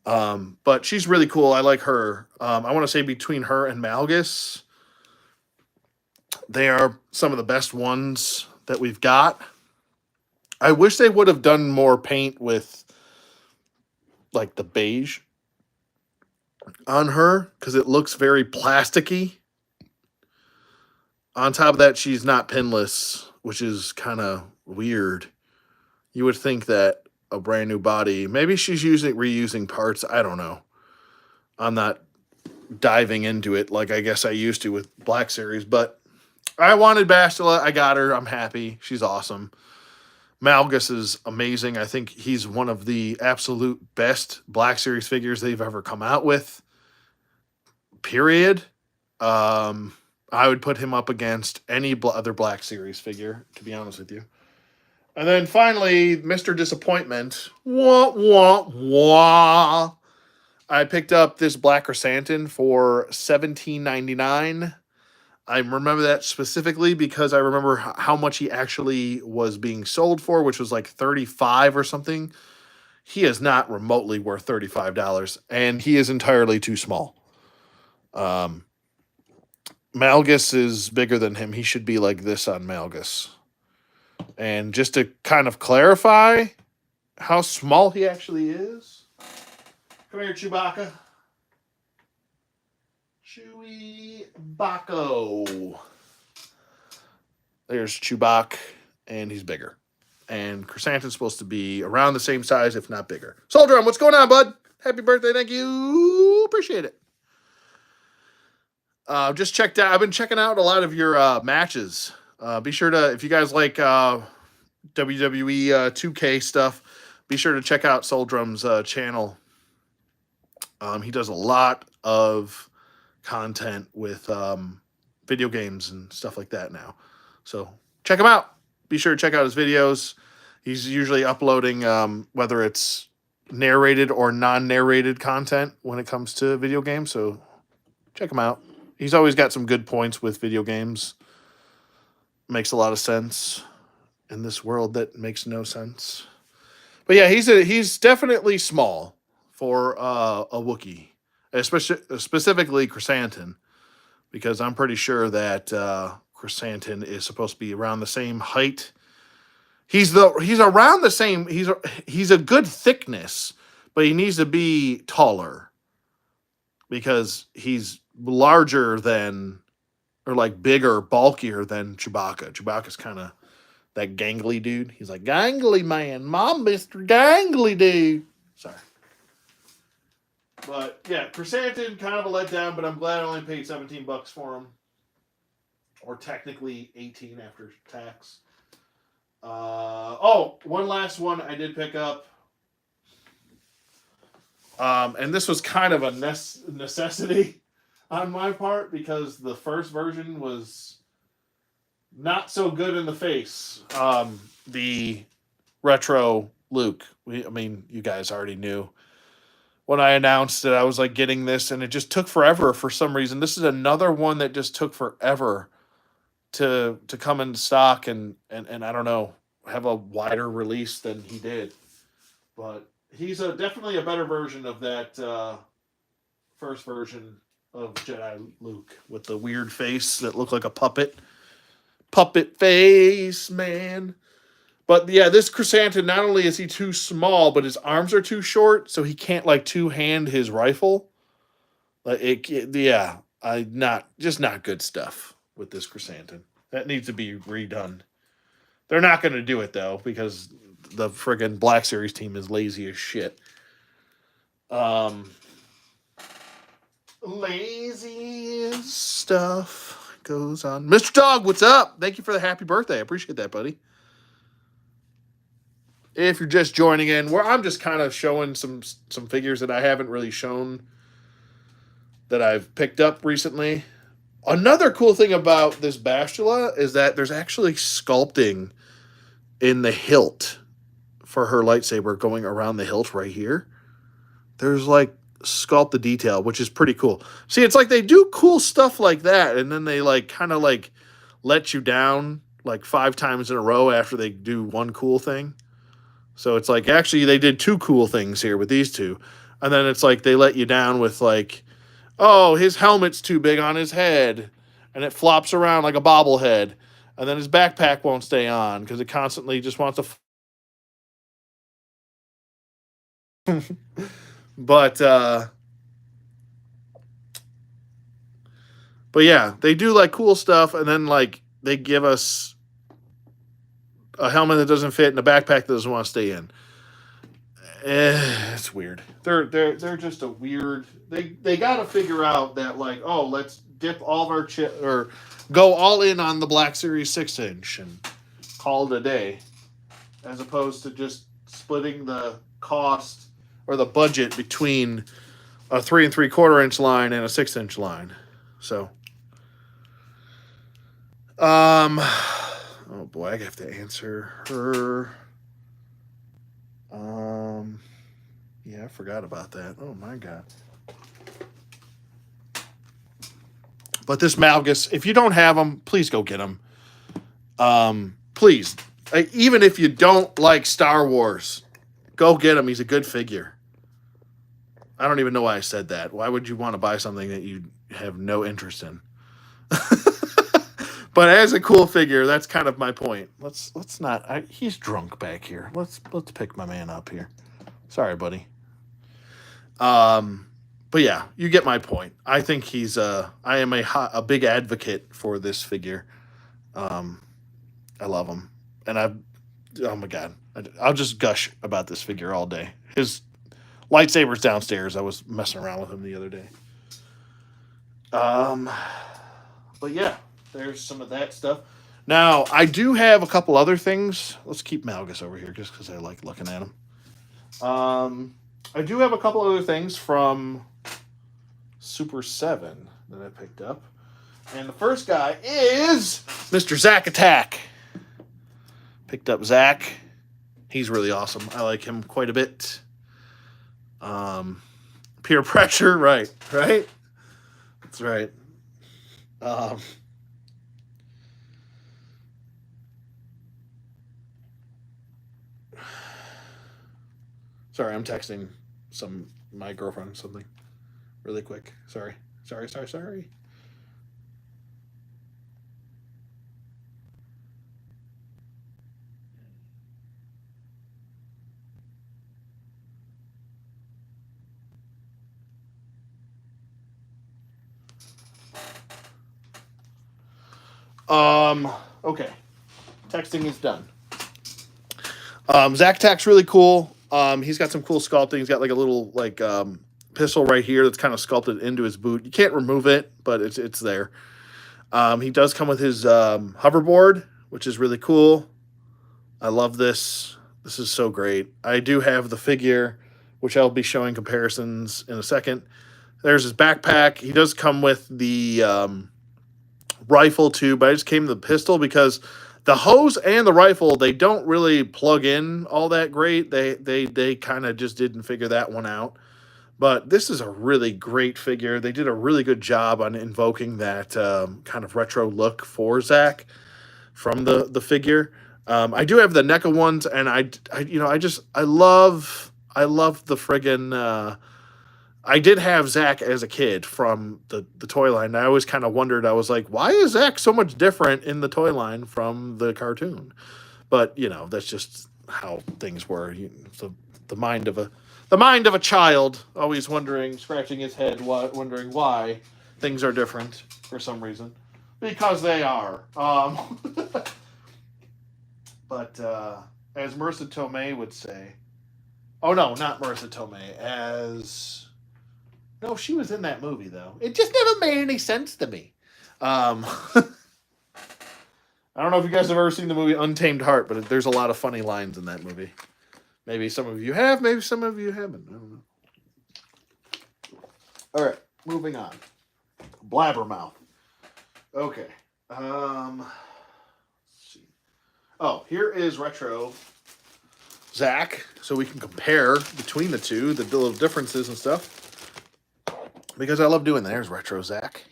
But she's really cool. I like her. I want to say between her and Malgus, they are some of the best ones that we've got. I wish they would have done more paint with like the beige on her because it looks very plasticky. On top of that, she's not pinless, which is kind of weird. You would think that a brand new body, maybe she's reusing parts. I don't know. I'm not diving into it like I guess I used to with Black Series, but I wanted Bastila. I got her. I'm happy. She's awesome. Malgus is amazing. I think he's one of the absolute best Black Series figures they've ever come out with. Period. I would put him up against any other Black Series figure, to be honest with you. And then finally, Mr. Disappointment. Wah, wah, wah. I picked up this Black Chrysanthemum for $17.99. I remember that specifically because I remember how much he actually was being sold for, which was like $35 or something. He is not remotely worth $35, and he is entirely too small. Malgus is bigger than him. He should be like this on Malgus. And just to kind of clarify how small he actually is. Come here, Chewbacca. Chewie-Bacco. There's Chewbacca, and he's bigger. And Chrysanthemum's supposed to be around the same size, if not bigger. Soldier, what's going on, bud? Happy birthday, thank you. Appreciate it. Just checked out. I've been checking out a lot of your matches. Be sure to, if you guys like WWE 2K stuff, be sure to check out Soldrum's channel. He does a lot of content with video games and stuff like that now. So check him out. Be sure to check out his videos. He's usually uploading whether it's narrated or non-narrated content when it comes to video games. So check him out. He's always got some good points with video games. Makes a lot of sense in this world that makes no sense. But yeah, he's definitely small for a Wookiee, especially specifically Chrysanthemum, because I'm pretty sure that Chrysanthemum is supposed to be around the same height. He's around the same. He's a good thickness, but he needs to be taller because he's larger than, or like bigger, bulkier than Chewbacca. Chewbacca's kind of that gangly dude. He's like, gangly man, Mom, Mr. Gangly dude. Sorry. But yeah, Chrysanthemum, kind of a letdown, but I'm glad I only paid $17 for him. Or technically 18 after tax. One last one I did pick up. And this was kind of a necessity on my part because the first version was not so good in the face. The retro Luke. You guys already knew when I announced that I was like getting this, and it just took forever for some reason. This is another one that just took forever to come in stock and I don't know, have a wider release than he did. But he's definitely a better version of that first version of Jedi Luke with the weird face that looked like a puppet face, man. But yeah, this Chrysanthemum, not only is he too small, but his arms are too short, so he can't like two-hand his rifle. Like not good stuff with this Chrysanthemum. That needs to be redone. They're not going to do it though because the friggin' Black Series team is lazy as shit. Lazy stuff goes on. Mr. Dog, what's up? Thank you for the happy birthday. I appreciate that, buddy. If you're just joining in, where I'm just kind of showing some figures that I haven't really shown that I've picked up recently. Another cool thing about this Bastila is that there's actually sculpting in the hilt for her lightsaber going around the hilt right here. There's like sculpt the detail, which is pretty cool. See, it's like they do cool stuff like that, and then they like kind of like let you down like 5 times in a row after they do one cool thing. So it's like actually they did 2 cool things here with these 2, and then it's like they let you down with like, oh, his helmet's too big on his head, and it flops around like a bobblehead. and then his backpack won't stay on because it constantly just wants to. But yeah, they do like cool stuff, and then like they give us a helmet that doesn't fit and a backpack that doesn't want to stay in. It's weird. They're just a weird. They got to figure out that like, oh, let's dip all of our chip or go all in on the Black Series 6-inch and call it a day, as opposed to just splitting the cost or the budget between a 3 3/4 inch line and a 6-inch line. So, oh boy, I have to answer her. Yeah, I forgot about that. Oh my god. But this Malgus, if you don't have them, please go get them. Please, even if you don't like Star Wars, go get him. He's a good figure. I don't even know why I said that. Why would you want to buy something that you have no interest in? But as a cool figure, that's kind of my point. Let's not. He's drunk back here. Let's pick my man up here. Sorry, buddy. But yeah, you get my point. I think he's. I am a big advocate for this figure. I love him, and oh my god, I'll just gush about this figure all day. His lightsaber's downstairs. I was messing around with him the other day. But yeah, there's some of that stuff. Now, I do have a couple other things. Let's keep Malgus over here just because I like looking at him. I do have a couple other things from Super 7 that I picked up. And the first guy is Mr. Zack Attack. Picked up Zack. He's really awesome. I like him quite a bit. Peer pressure, right? That's right. Sorry, I'm texting my girlfriend something really quick. Sorry. Okay. Texting is done. Zack Attack's really cool. He's got some cool sculpting. He's got like a little pistol right here that's kind of sculpted into his boot. You can't remove it, but it's there. He does come with his hoverboard, which is really cool. I love this. This is so great. I do have the figure, which I'll be showing comparisons in a second. There's his backpack. He does come with the rifle too, but I just came to the pistol because the hose and the rifle, they don't really plug in all that great. They kind of just didn't figure that one out. But this is a really great figure. They did a really good job on invoking that kind of retro look for Zack from the figure. I do have the NECA ones, and I love the friggin'. I did have Zack as a kid from the toy line. I always kind of wondered. I was like, why is Zack so much different in the toy line from the cartoon? But that's just how things were. The mind of a child, always scratching his head, wondering why things are different for some reason, because they are. But as Marissa Tomei would say, oh no, not Marissa Tomei. No, she was in that movie though. It just never made any sense to me. I don't know if you guys have ever seen the movie Untamed Heart, but there's a lot of funny lines in that movie. Maybe some of you have, maybe some of you haven't. I don't know. All right, moving on. Blabbermouth. Okay. Let's see. Oh, here is retro Zack, so we can compare between the two, the little differences and stuff. Because I love doing that. There's retro Zack.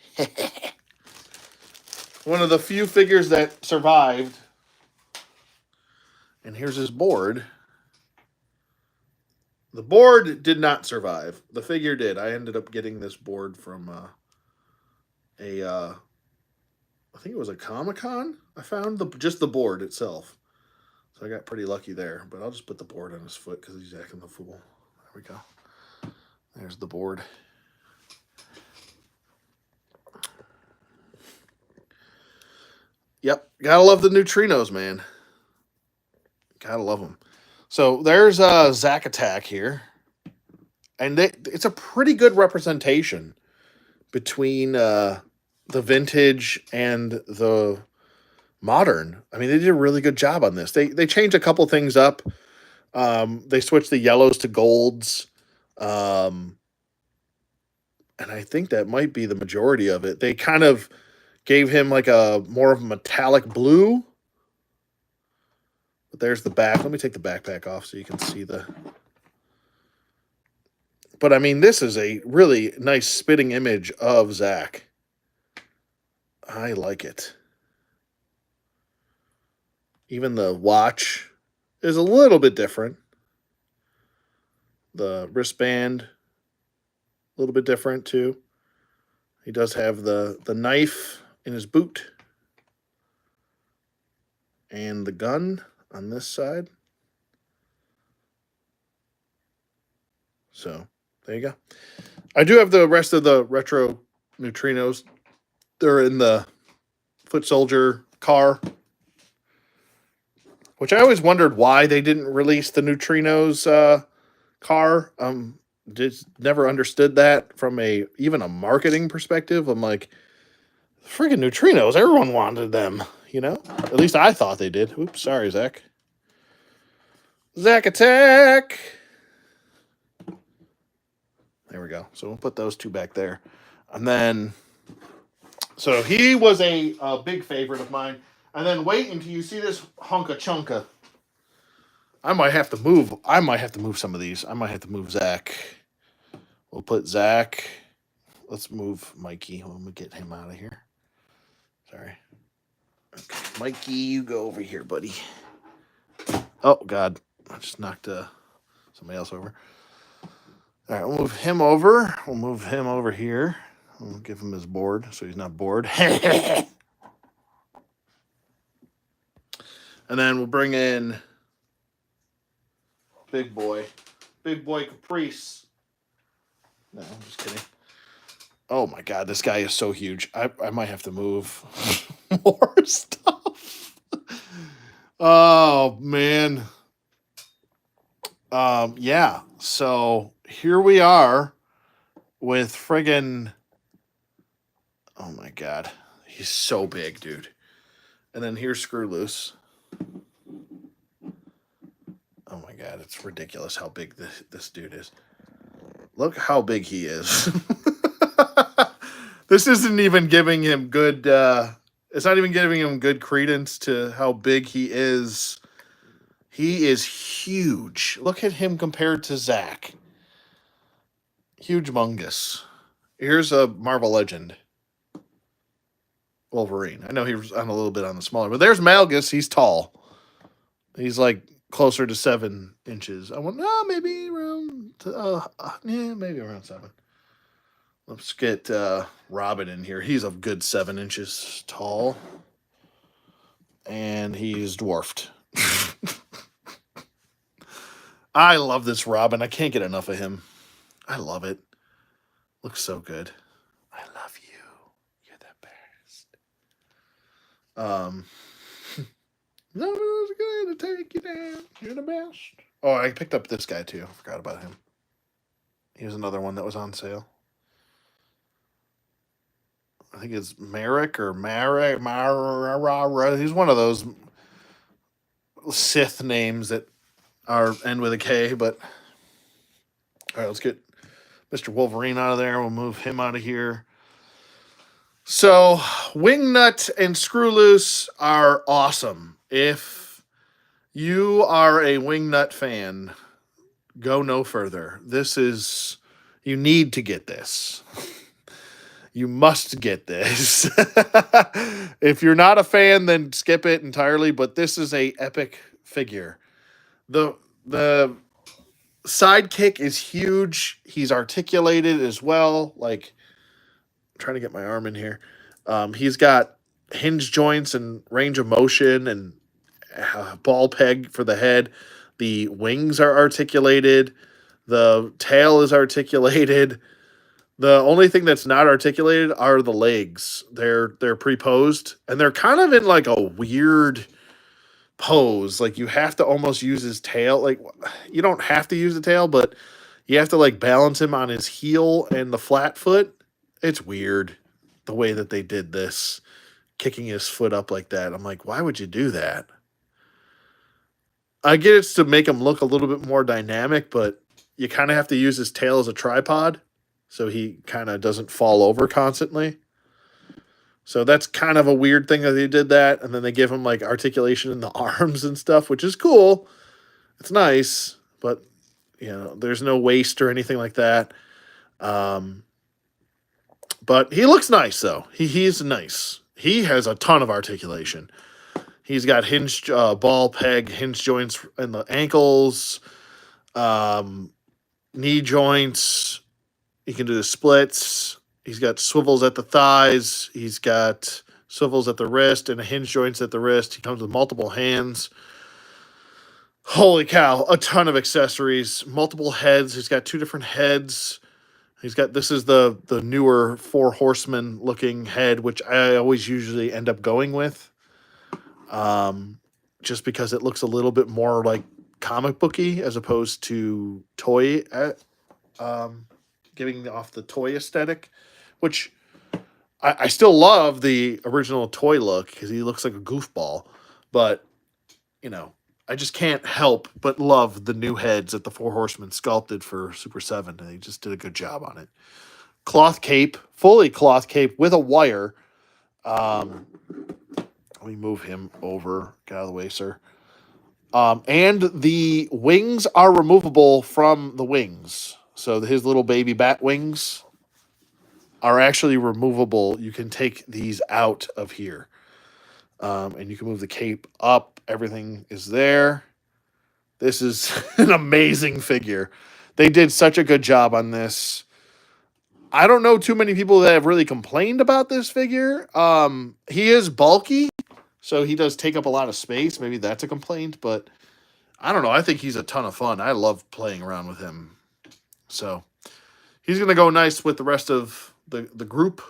One of the few figures that survived. And here's his board. The board did not survive. The figure did. I ended up getting this board from I think it was a Comic-Con. I found just the board itself. So I got pretty lucky there. But I'll just put the board on his foot because he's acting the fool. There we go. There's the board. Yep. Gotta love the neutrinos, man. Gotta love them. So there's Zack Attack here. And it's a pretty good representation between the vintage and the modern. I mean, they did a really good job on this. They changed a couple things up. They switched the yellows to golds. And I think that might be the majority of it. They kind of gave him like a more of a metallic blue. But there's the back. Let me take the backpack off so you can see the... But I mean, this is a really nice spitting image of Zack. I like it. Even the watch is a little bit different. The wristband, a little bit different too. He does have the knife in his boot. And the gun on this side. So, there you go. I do have the rest of the retro neutrinos. They're in the Foot Soldier car. Which I always wondered why they didn't release the neutrinos car. Just never understood that from even a marketing perspective. I'm like, freaking neutrinos, everyone wanted them, you know? At least I thought they did. Oops, sorry, Zack. Zack Attack! There we go. So we'll put those two back there. And then, so he was a big favorite of mine. And then wait until you see this hunka chunka. I might have to move some of these. I might have to move Zack. We'll put Zack. Let's move Mikey. Let me get him out of here. Sorry. Okay. Mikey, you go over here, buddy. Oh, God. I just knocked somebody else over. All right, we'll move him over. We'll move him over here. We'll give him his board so he's not bored. And then we'll bring in Big Boy. Big Boy Caprice. No, I'm just kidding. Oh my God, this guy is so huge. I might have to move more stuff. Oh, man. Yeah, so here we are with friggin'... Oh my God. He's so big, dude. And then here's Screw Loose. Oh my God, it's ridiculous how big this dude is. Look how big he is. This isn't even giving him good... it's not even giving him good credence to how big he is. He is huge. Look at him compared to Zack. Huge mungus. Here's a Marvel Legend. Wolverine. I know he was on a little bit on the smaller, but there's Malgus. He's tall. He's like closer to 7 inches. I want maybe around maybe around 7. Let's get Robin in here. He's a good 7 inches tall, and he's dwarfed. I love this Robin. I can't get enough of him. I love it. Looks so good. I love you. You're the best. No one's going to take you down. You're the best. Oh, I picked up this guy too. I forgot about him. He was another one that was on sale. I think it's Merrick or Mara. He's one of those Sith names that end with a K, but all right, let's get Mr. Wolverine out of there. We'll move him out of here. So, Wingnut and Screw Loose are awesome. If you are a Wingnut fan, go no further. You need to get this. You must get this. If you're not a fan, then skip it entirely, but this is a epic figure. The sidekick is huge. He's articulated as well. Like, I'm trying to get my arm in here. He's got hinge joints and range of motion and ball peg for the head. The wings are articulated. The tail is articulated. The only thing that's not articulated are the legs. They're pre-posed and they're kind of in like a weird pose. Like you have to almost use his tail. Like you don't have to use the tail, but you have to like balance him on his heel and the flat foot. It's weird the way that they did this, kicking his foot up like that. I'm like, why would you do that? I get it's to make him look a little bit more dynamic, but you kind of have to use his tail as a tripod so he kind of doesn't fall over constantly. So that's kind of a weird thing that they did that. And then they give him like articulation in the arms and stuff, which is cool. It's nice, but there's no waist or anything like that. But he looks nice though. He's nice. He has a ton of articulation. He's got hinged ball peg, hinge joints in the ankles, knee joints. He can do the splits. He's got swivels at the thighs. He's got swivels at the wrist and hinge joints at the wrist. He comes with multiple hands. Holy cow, a ton of accessories, multiple heads. He's got 2 different heads. This is the newer 4 horsemen looking head, which I always usually end up going with. Just because it looks a little bit more like comic booky as opposed to toy, giving off the toy aesthetic, which I still love the original toy look because he looks like a goofball, but I just can't help but love the new heads that the 4 Horsemen sculpted for Super 7. They just did a good job on it. Cloth cape, fully cloth cape with a wire. Let me move him over. Get out of the way, sir. And the wings are removable from the wings. So his little baby bat wings are actually removable. You can take these out of here. And you can move the cape up. Everything is there. This is an amazing figure. They did such a good job on this. I don't know too many people that have really complained about this figure. He is bulky, so he does take up a lot of space. Maybe that's a complaint, but I don't know. I think he's a ton of fun. I love playing around with him. So he's going to go nice with the rest of the group.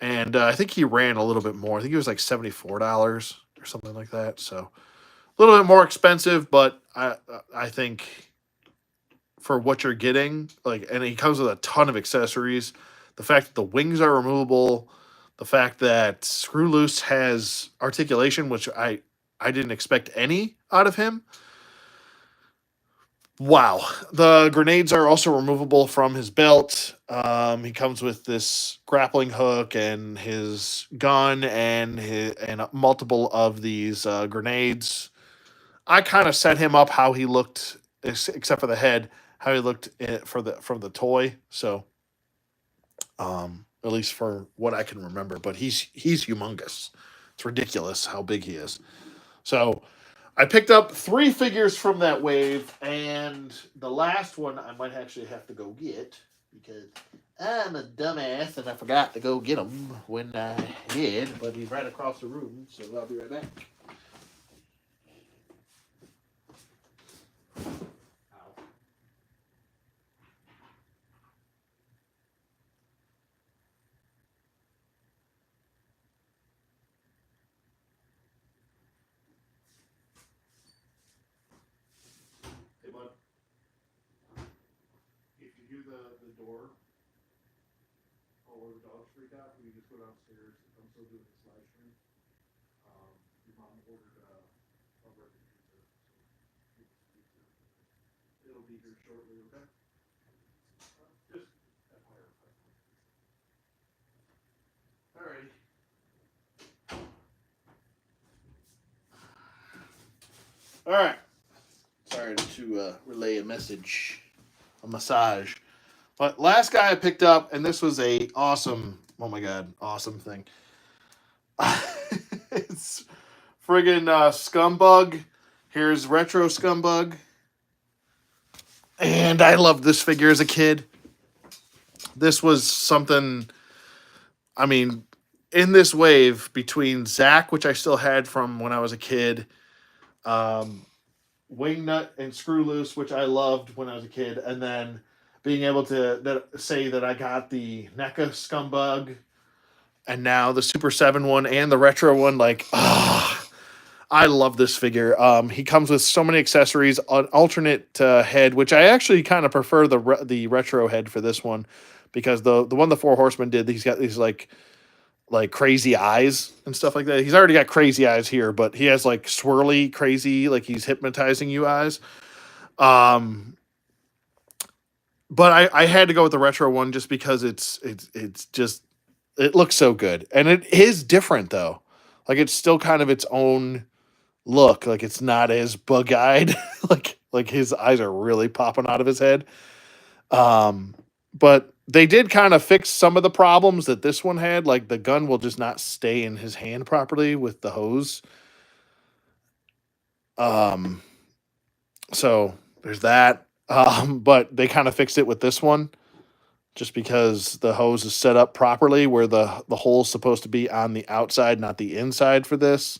And I think he ran a little bit more. I think he was like $74 or something like that. So a little bit more expensive, but I think for what you're getting, and he comes with a ton of accessories. The fact that the wings are removable, the fact that Screw Loose has articulation, which I didn't expect any out of him. Wow. The grenades are also removable from his belt. He comes with this grappling hook and his gun and multiple of these grenades. I kind of set him up how he looked, except for the head, how he looked from the toy. So, at least for what I can remember, but he's humongous. It's ridiculous how big he is. So I picked up 3 figures from that wave, and the last one I might actually have to go get because I'm a dumbass and I forgot to go get him when I did, but he's right across the room, so I'll be right back. Hey, bud. If you hear the door or the dogs freak out, we just go downstairs. I'm still doing this live stream. Your mom ordered a birthday pizza. It'll be here shortly, okay? Just FYI. Alrighty. Alright. Sorry to relay a message, a massage. But last guy I picked up, and this was a awesome, oh my god, awesome thing. It's friggin' Scumbug. Here's Retro Scumbug. And I loved this figure as a kid. This was something, I mean, in this wave between Zach, which I still had from when I was a kid, um, Wingnut and Screw Loose, which I loved when I was a kid, and then being able to say that I got the NECA Scumbug, and now the Super 7 one and the retro one. Like, I love this figure. He comes with so many accessories, an alternate head, which I actually kind of prefer the retro head for this one, because the one the Four Horsemen did, he's got these like crazy eyes and stuff like that. He's already got crazy eyes here, but he has like swirly, crazy, like he's hypnotizing you eyes. Um, but I had to go with the retro one just because it's just it looks so good, and it is different though. Like it's still kind of its own look. Like it's not as bug eyed. like his eyes are really popping out of his head. Um, but they did kind of fix some of the problems that this one had. Like the gun will just not stay in his hand properly with the hose. Um, so there's that. But they kind of fixed it with this one, just because the hose is set up properly where the hole's supposed to be on the outside, not the inside for this.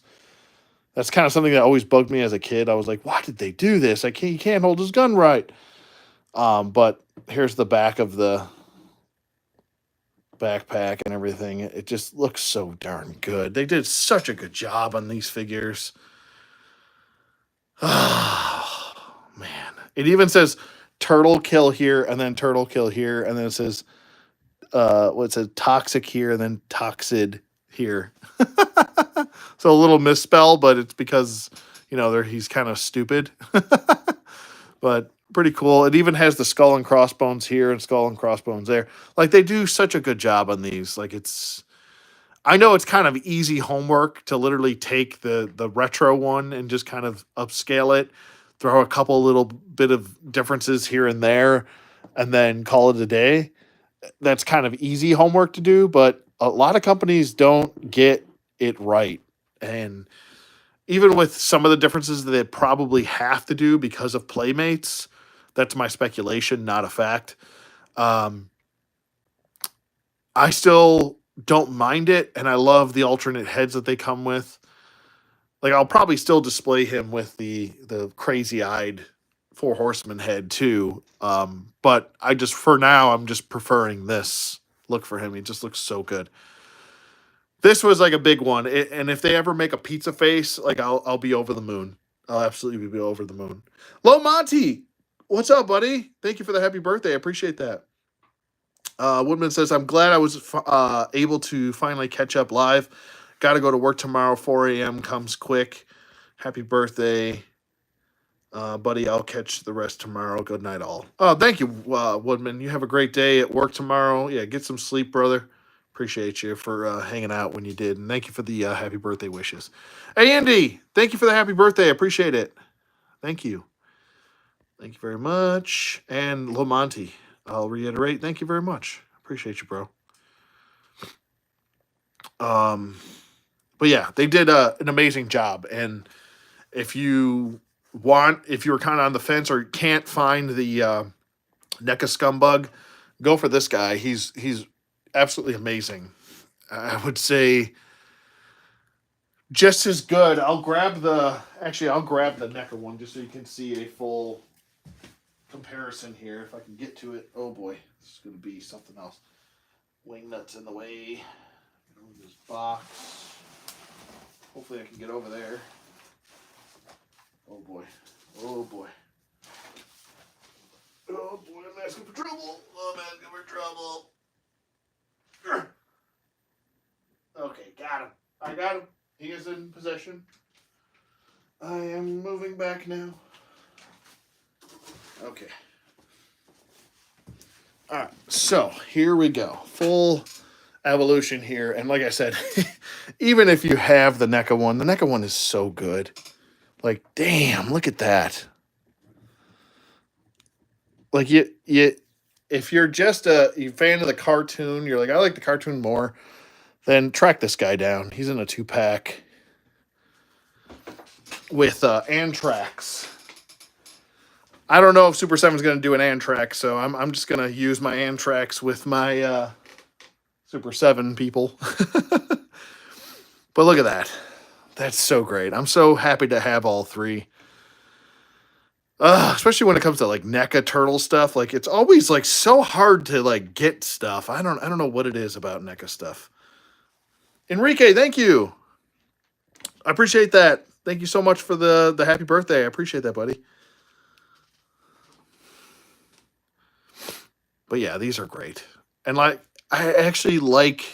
That's kind of something that always bugged me as a kid. I was like, why did they do this? He can't hold his gun right. But here's the back of the backpack and everything. It just looks so darn good. They did such a good job on these figures. Oh, man. It even says turtle kill here and then turtle kill here. And then it says, what's it, toxic here and then toxid here. So a little misspell, but it's because, he's kind of stupid. But pretty cool. It even has the skull and crossbones here and skull and crossbones there. Like they do such a good job on these. Like I know it's kind of easy homework to literally take the retro one and just kind of upscale it, throw a couple little bit of differences here and there, and then call it a day. That's kind of easy homework to do, but a lot of companies don't get it right. And even with some of the differences that they probably have to do because of Playmates, that's my speculation, not a fact. Um, I still don't mind it, and I love the alternate heads that they come with. Like I'll probably still display him with the crazy-eyed Four Horsemen head too. But for now I'm just preferring this look for him. He just looks so good. This was like a big one, and if they ever make a pizza face, like I'll be over the moon. I'll absolutely be over the moon. Lo Monty, what's up, buddy? Thank you for the happy birthday. I appreciate that. Woodman says, I'm glad I was able to finally catch up live. Got to go to work tomorrow. 4 a.m. comes quick. Happy birthday, buddy. I'll catch the rest tomorrow. Good night, all. Oh, thank you, Woodman. You have a great day at work tomorrow. Yeah, get some sleep, brother. Appreciate you for hanging out when you did. And thank you for the happy birthday wishes. Hey, Andy, thank you for the happy birthday. I appreciate it. Thank you. Thank you very much. And Lamonti, I'll reiterate, thank you very much. Appreciate you, bro. But yeah, they did an amazing job. And if you were kind of on the fence or can't find the NECA Scumbug, go for this guy. He's absolutely amazing. I would say just as good. I'll grab the NECA one just so you can see a full comparison here. If I can get to it. Oh boy, this is going to be something else. Wing nuts in the way. This box. Hopefully I can get over there. Oh boy. Oh boy. Oh boy, I'm asking for trouble. I'm asking for trouble. Okay, got him. I got him. He is in possession. I am moving back now. Okay. Alright, so here we go. Full evolution here. And like I said, even if you have the NECA one is so good. Like, damn, look at that. Like, if you're just a fan of the cartoon, you're like, I like the cartoon more, then track this guy down. He's in a 2-pack with Anthrax. I don't know if Super 7 is going to do an Anthrax, so I'm just going to use my Anthrax with my Super 7 people. But look at that. That's so great. I'm so happy to have all three. Especially when it comes to like NECA turtle stuff. Like it's always like so hard to like get stuff. I don't know what it is about NECA stuff. Enrique, thank you. I appreciate that. Thank you so much for the happy birthday. I appreciate that, buddy. But yeah, these are great. And like I actually like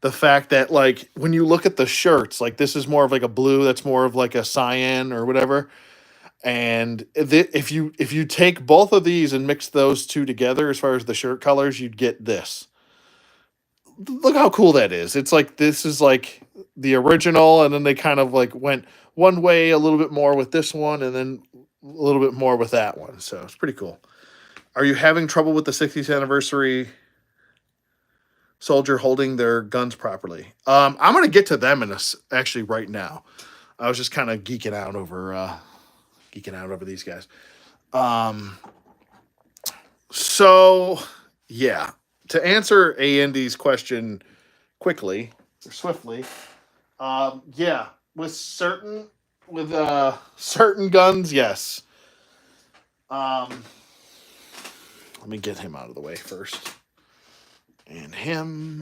the fact that like when you look at the shirts, like this is more of like a blue, that's more of like a cyan or whatever. And if you take both of these and mix those two together as far as the shirt colors, you'd get this. Look how cool that is. It's like this is like the original, and then they kind of like went one way a little bit more with this one, and then a little bit more with that one. So it's pretty cool. Are you having trouble with the 60th anniversary soldier holding their guns properly? I'm gonna get to them in actually right now. I was just kind of geeking out over these guys. So yeah, to answer Andy's question quickly or swiftly, yeah, with certain guns, yes. Let me get him out of the way first, and him.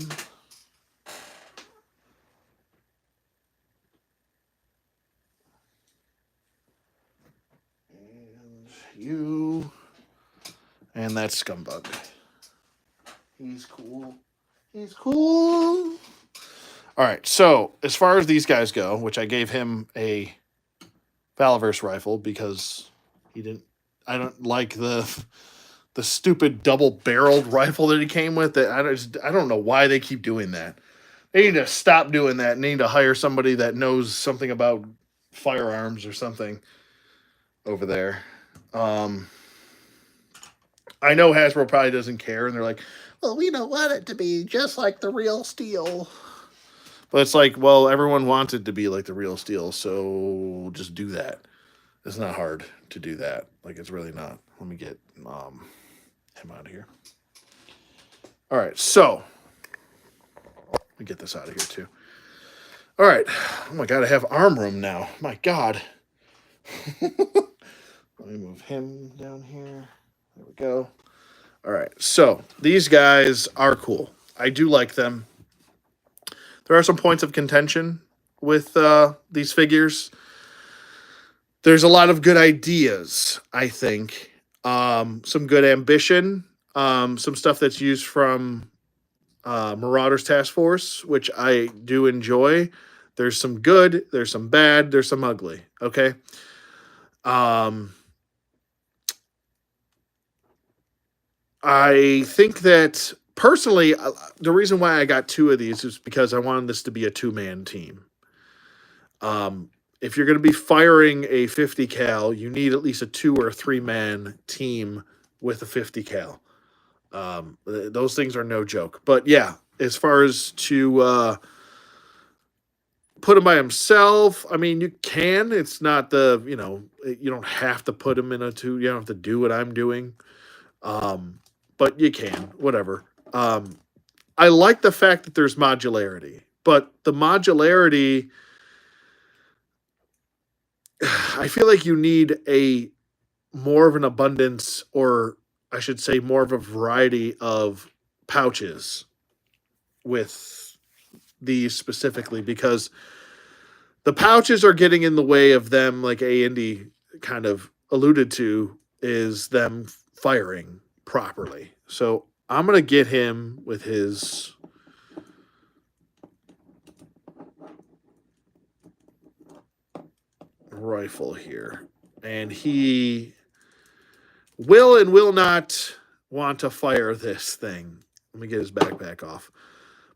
And you. And that's Scumbug. He's cool. He's cool. All right. So as far as these guys go, which I gave him a Valaverse rifle because he didn't. I don't like the stupid double-barreled rifle that he came with. That I don't know why they keep doing that. They need to stop doing that. They need to hire somebody that knows something about firearms or something over there. I know Hasbro probably doesn't care, and they're like, well, we don't want it to be just like the real steel. But it's like, well, everyone wants it to be like the real steel, so just do that. It's not hard to do that. Like, it's really not. Let me get him out of here. All right, so let me get this out of here, too. All right. Oh, my God, I have arm room now. My God. Let me move him down here. There we go. All right. So these guys are cool. I do like them. There are some points of contention with these figures. There's a lot of good ideas, I think. Some good ambition. Some stuff that's used from Marauders Task Force, which I do enjoy. There's some good. There's some bad. There's some ugly. Okay. I think that personally, the reason why I got two of these is because I wanted this to be a two-man team. If you're going to be firing a 50 cal, you need at least a 2 or 3-man team with a 50 cal. Those things are no joke. But yeah, as far as to put him by himself, I mean, you can. It's not you don't have to put him in a 2. You don't have to do what I'm doing. But you can, whatever. I like the fact that there's modularity, but the modularity, I feel like you need more of an abundance, or I should say more of a variety of pouches with these specifically, because the pouches are getting in the way of them, like Andy kind of alluded to, is them firing properly. So I'm going to get him with his rifle here. And he will and will not want to fire this thing. Let me get his backpack off.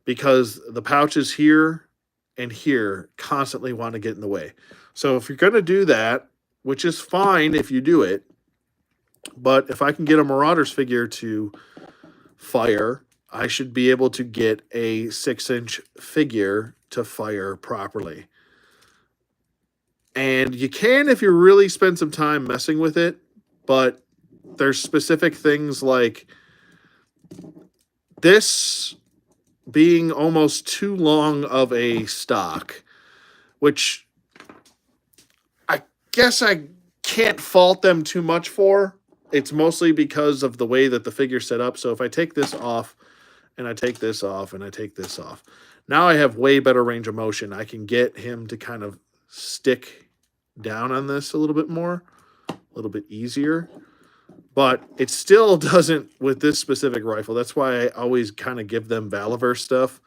Because the pouches here and here constantly want to get in the way. So if you're going to do that, which is fine if you do it, but if I can get a Marauders figure to fire, I should be able to get a 6-inch figure to fire properly. And you can if you really spend some time messing with it, but there's specific things like this being almost too long of a stock, which I guess I can't fault them too much for. It's mostly because of the way that the figure's set up. So if I take this off and I take this off and I take this off, now I have way better range of motion. I can get him to kind of stick down on this a little bit more, a little bit easier. But it still doesn't with this specific rifle. That's why I always kind of give them Valiverse stuff,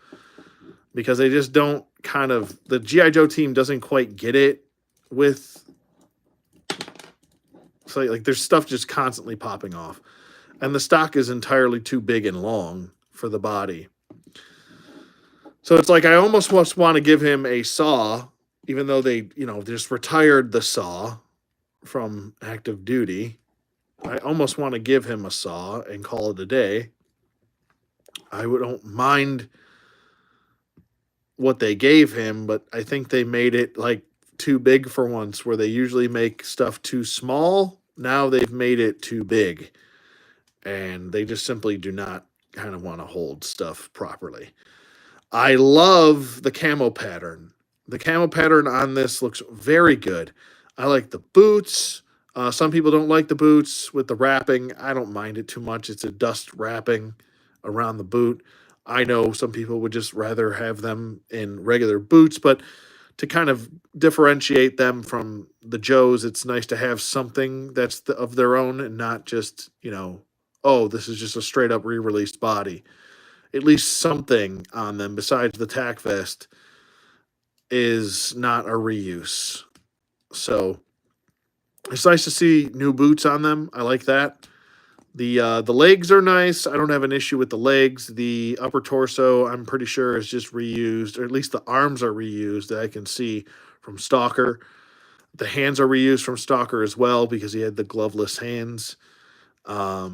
because they just don't the G.I. Joe team doesn't quite get it with, so like there's stuff just constantly popping off. And the stock is entirely too big and long for the body. So it's like I almost want to give him a saw, even though they, just retired the saw from active duty. I almost want to give him a saw and call it a day. I don't mind what they gave him, but I think they made it like too big for once, where they usually make stuff too small. Now they've made it too big, and they just simply do not kind of want to hold stuff properly. I love the camo pattern. The camo pattern on this looks very good. I like the boots. Some people don't like the boots with the wrapping. I don't mind it too much. It's a dust wrapping around the boot. I know some people would just rather have them in regular boots, but to kind of differentiate them from the Joes, it's nice to have something that's of their own and not just, oh, this is just a straight up re-released body. At least something on them besides the tack vest is not a reuse. So it's nice to see new boots on them. I like that. The legs are nice. I don't have an issue with the legs. The upper torso, I'm pretty sure, is just reused, or at least the arms are reused that I can see from Stalker. The hands are reused from Stalker as well because he had the gloveless hands. I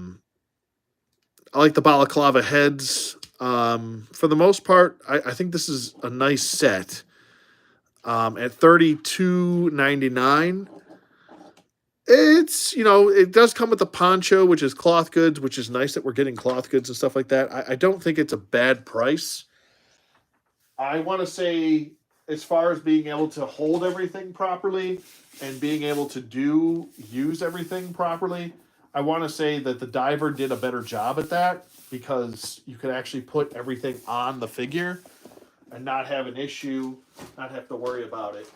like the balaclava heads. For the most part, I think this is a nice set. At $32.99. It's, it does come with the poncho, which is cloth goods, which is nice that we're getting cloth goods and stuff like that. I don't think it's a bad price. I want to say, as far as being able to hold everything properly and being able to use everything properly, I want to say that the diver did a better job at that, because you could actually put everything on the figure and not have an issue, not have to worry about it.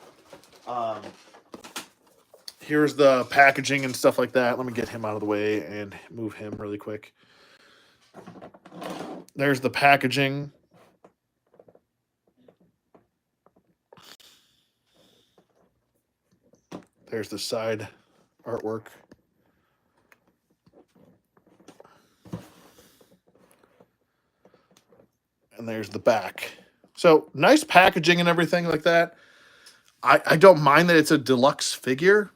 Here's the packaging and stuff like that. Let me get him out of the way and move him really quick. There's the packaging. There's the side artwork. And there's the back. So nice packaging and everything like that. I don't mind that it's a deluxe figure.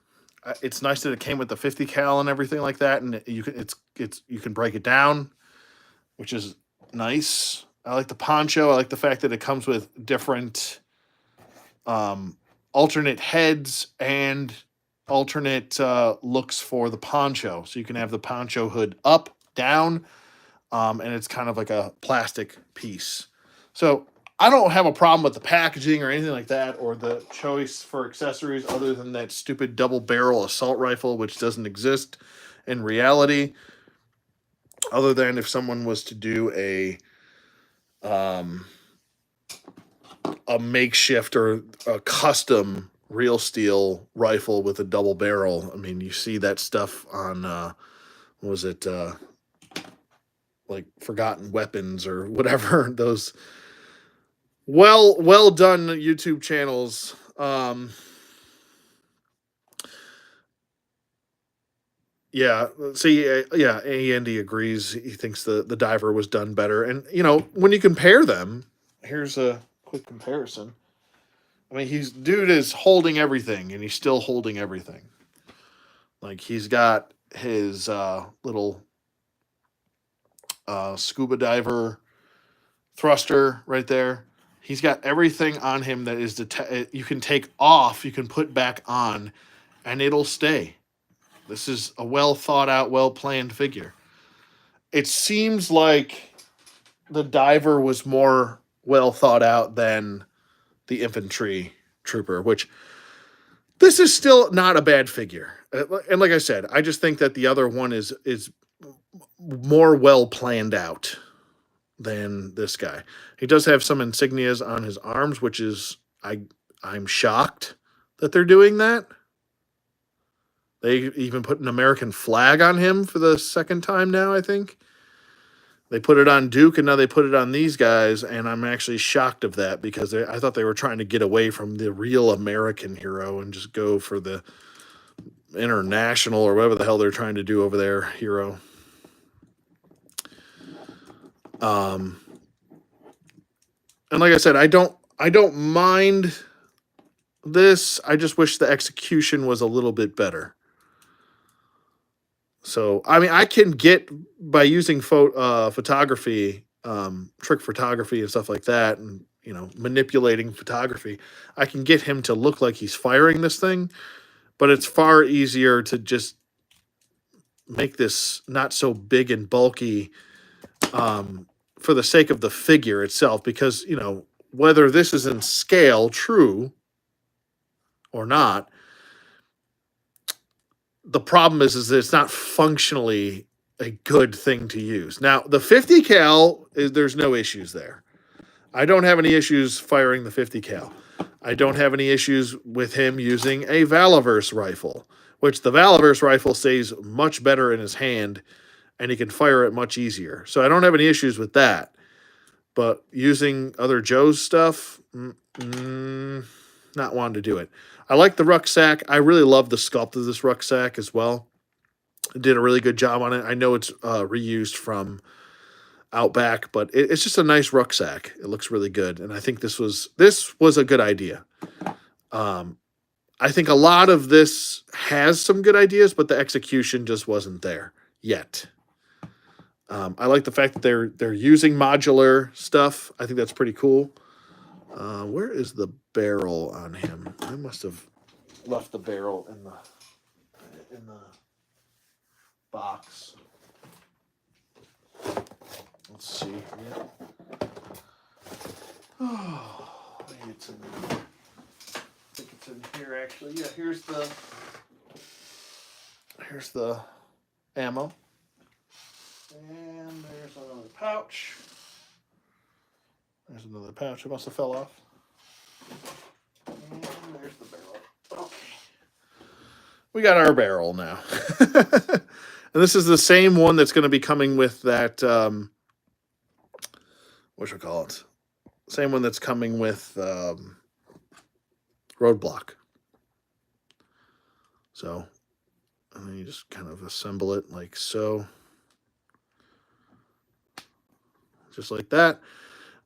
It's nice that it came with the 50 cal and everything like that, and you can break it down, which is nice. I like the poncho. I like the fact that it comes with different alternate heads and alternate looks for the poncho. So you can have the poncho hood up, down, and it's kind of like a plastic piece. So I don't have a problem with the packaging or anything like that, or the choice for accessories, other than that stupid double barrel assault rifle, which doesn't exist in reality, other than if someone was to do a makeshift or a custom real steel rifle with a double barrel. I mean, you see that stuff on what was it, like Forgotten Weapons or whatever, those well done YouTube channels. Yeah, see, yeah, Andy agrees. He thinks the diver was done better, and when you compare them, here's a quick comparison. I mean, dude is holding everything, and he's still holding everything. Like, he's got his little scuba diver thruster right there. He's got everything on him that is you can take off, you can put back on, and it'll stay. This is a well thought out, well planned figure. It seems like the diver was more well thought out than the infantry trooper, which this is still not a bad figure. And like I said, I just think that the other one is more well planned out than this guy. He does have some insignias on his arms, which is I'm shocked that they're doing that. They even put an American flag on him for the second time now, I think. They put it on Duke, and now they put it on these guys, and I'm actually shocked of that because I thought they were trying to get away from the real American hero and just go for the international or whatever the hell they're trying to do over there hero. And like I said, I don't mind this. I just wish the execution was a little bit better. So, I mean, I can get by using photography, trick photography and stuff like that, and manipulating photography. I can get him to look like he's firing this thing, but it's far easier to just make this not so big and bulky for the sake of the figure itself, because whether this is in scale true or not, the problem is that it's not functionally a good thing to use. Now, the 50 cal, there's no issues there. I don't have any issues firing the 50 cal. I don't have any issues with him using a Valaverse rifle, which the Valaverse rifle stays much better in his hand, and he can fire it much easier. So I don't have any issues with that. But using other Joe's stuff, not wanting to do it. I like the rucksack. I really love the sculpt of this rucksack as well. Did a really good job on it. I know it's reused from Outback, but it's just a nice rucksack. It looks really good, and I think this was a good idea. I think a lot of this has some good ideas, but the execution just wasn't there yet. I like the fact that they're using modular stuff. I think that's pretty cool. Where is the barrel on him? I must have left the barrel in the box. Let's see. Oh, maybe it's in there. I think it's in here actually. Yeah, here's the ammo. And there's another pouch. There's another pouch. It must have fell off. And there's the barrel. Okay. We got our barrel now. And this is the same one that's going to be coming with that, whatchamacallit? Same one that's coming with Roadblock. So, and then you just kind of assemble it like so. Just like that.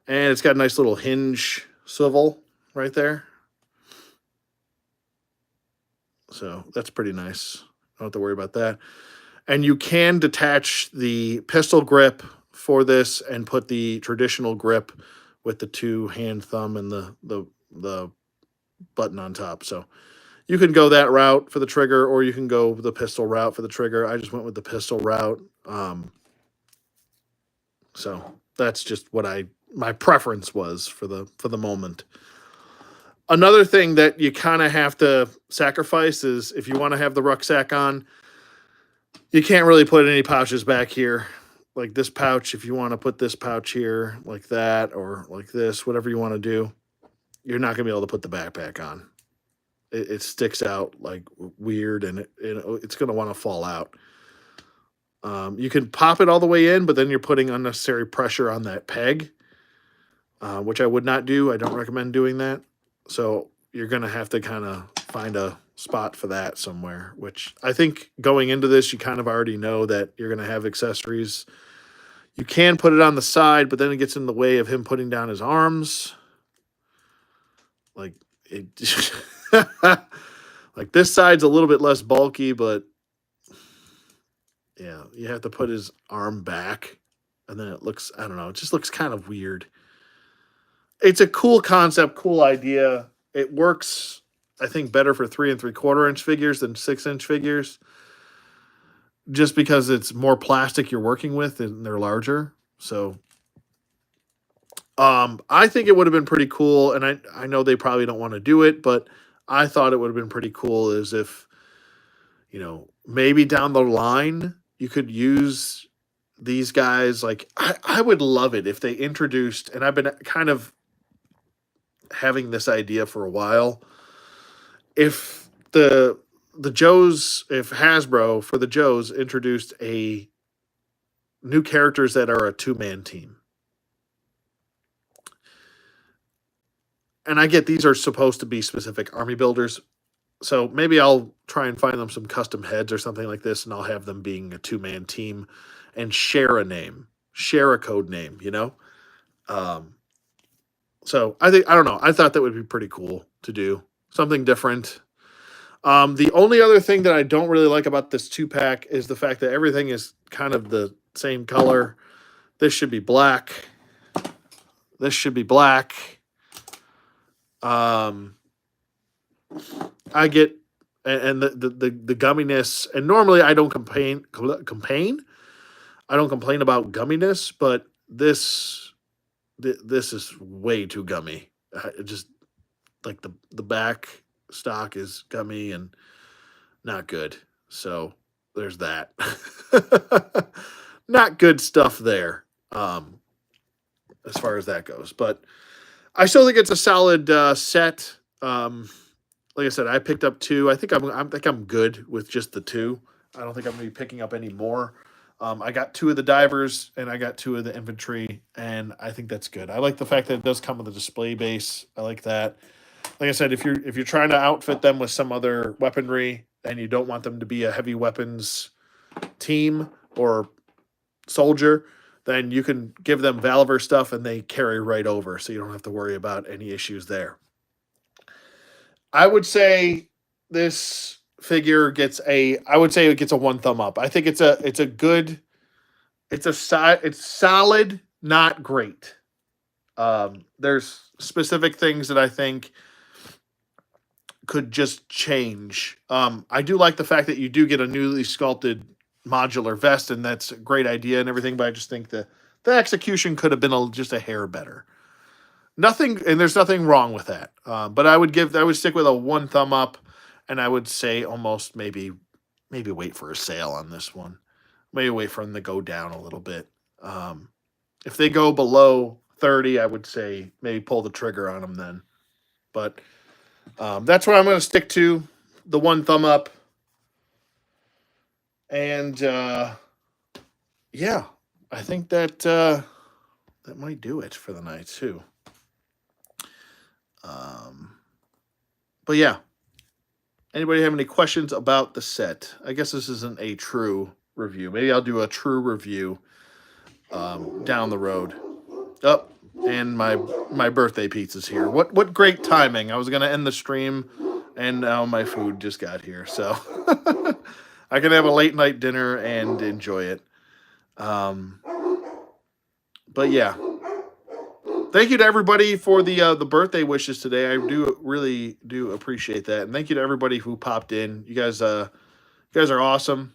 And it's got a nice little hinge swivel right there. So that's pretty nice. Don't have to worry about that. And you can detach the pistol grip for this and put the traditional grip with the two hand thumb and the button on top. So you can go that route for the trigger, or you can go the pistol route for the trigger. I just went with the pistol route. So that's just what my preference was for the moment. Another thing that you kind of have to sacrifice is if you want to have the rucksack on, you can't really put any pouches back here. Like this pouch, if you want to put this pouch here like that or like this, whatever you want to do, you're not going to be able to put the backpack on. It sticks out like weird, and it's going to want to fall out. You can pop it all the way in, but then you're putting unnecessary pressure on that peg, which I would not do. I don't recommend doing that. So you're going to have to kind of find a spot for that somewhere, which I think going into this, you kind of already know that you're going to have accessories. You can put it on the side, but then it gets in the way of him putting down his arms. Like it, like this side's a little bit less bulky, but yeah, you have to put his arm back, and then it looks, I don't know, it just looks kind of weird. It's a cool concept, cool idea. It works, I think, better for 3 3/4 inch figures than 6-inch figures, just because it's more plastic you're working with and they're larger. So I think it would have been pretty cool, and I know they probably don't want to do it, but I thought it would have been pretty cool is if, maybe down the line you could use these guys. Like I would love it if they introduced, and I've been kind of having this idea for a while. If the Joes, if Hasbro for the Joes introduced a new characters that are a two-man team. And I get these are supposed to be specific army builders. So maybe I'll try and find them some custom heads or something like this, and I'll have them being a two-man team and share a name, share a code name. So I don't know. I thought that would be pretty cool to do something different. The only other thing that I don't really like about this 2-pack is the fact that everything is kind of the same color. This should be black. This should be black. I get, and the gumminess, and normally I don't complain. I don't complain about gumminess, but this is way too gummy. Just like the back stock is gummy and not good. So there's that. Not good stuff there, as far as that goes. But I still think it's a solid set. Like I said, I picked up 2. I think I'm good with just the 2. I don't think I'm going to be picking up any more. I got 2 of the divers and I got 2 of the infantry, and I think that's good. I like the fact that it does come with a display base. I like that. Like I said, if you're trying to outfit them with some other weaponry and you don't want them to be a heavy weapons team or soldier, then you can give them Valver stuff and they carry right over, so you don't have to worry about any issues there. I would say this figure gets a 1 thumb up. I think it's solid, not great. There's specific things that I think could just change. I do like the fact that you do get a newly sculpted modular vest, and that's a great idea and everything, but I just think the execution could have been just a hair better. There's nothing wrong with that. But I would stick with a 1 thumb up, and I would say almost maybe wait for a sale on this one. Maybe wait for them to go down a little bit. If they go below 30, I would say maybe pull the trigger on them then. But that's what I'm going to stick to, the 1 thumb up. And yeah, I think that might do it for the night too. But yeah, anybody have any questions about the set? I guess this isn't a true review. Maybe I'll do a true review down the road. Oh, and my birthday pizza's here. What great timing. I was going to end the stream, and now my food just got here. So I can have a late night dinner and enjoy it. But yeah. Thank you to everybody for the birthday wishes today. I really do appreciate that, and thank you to everybody who popped in. You guys are awesome.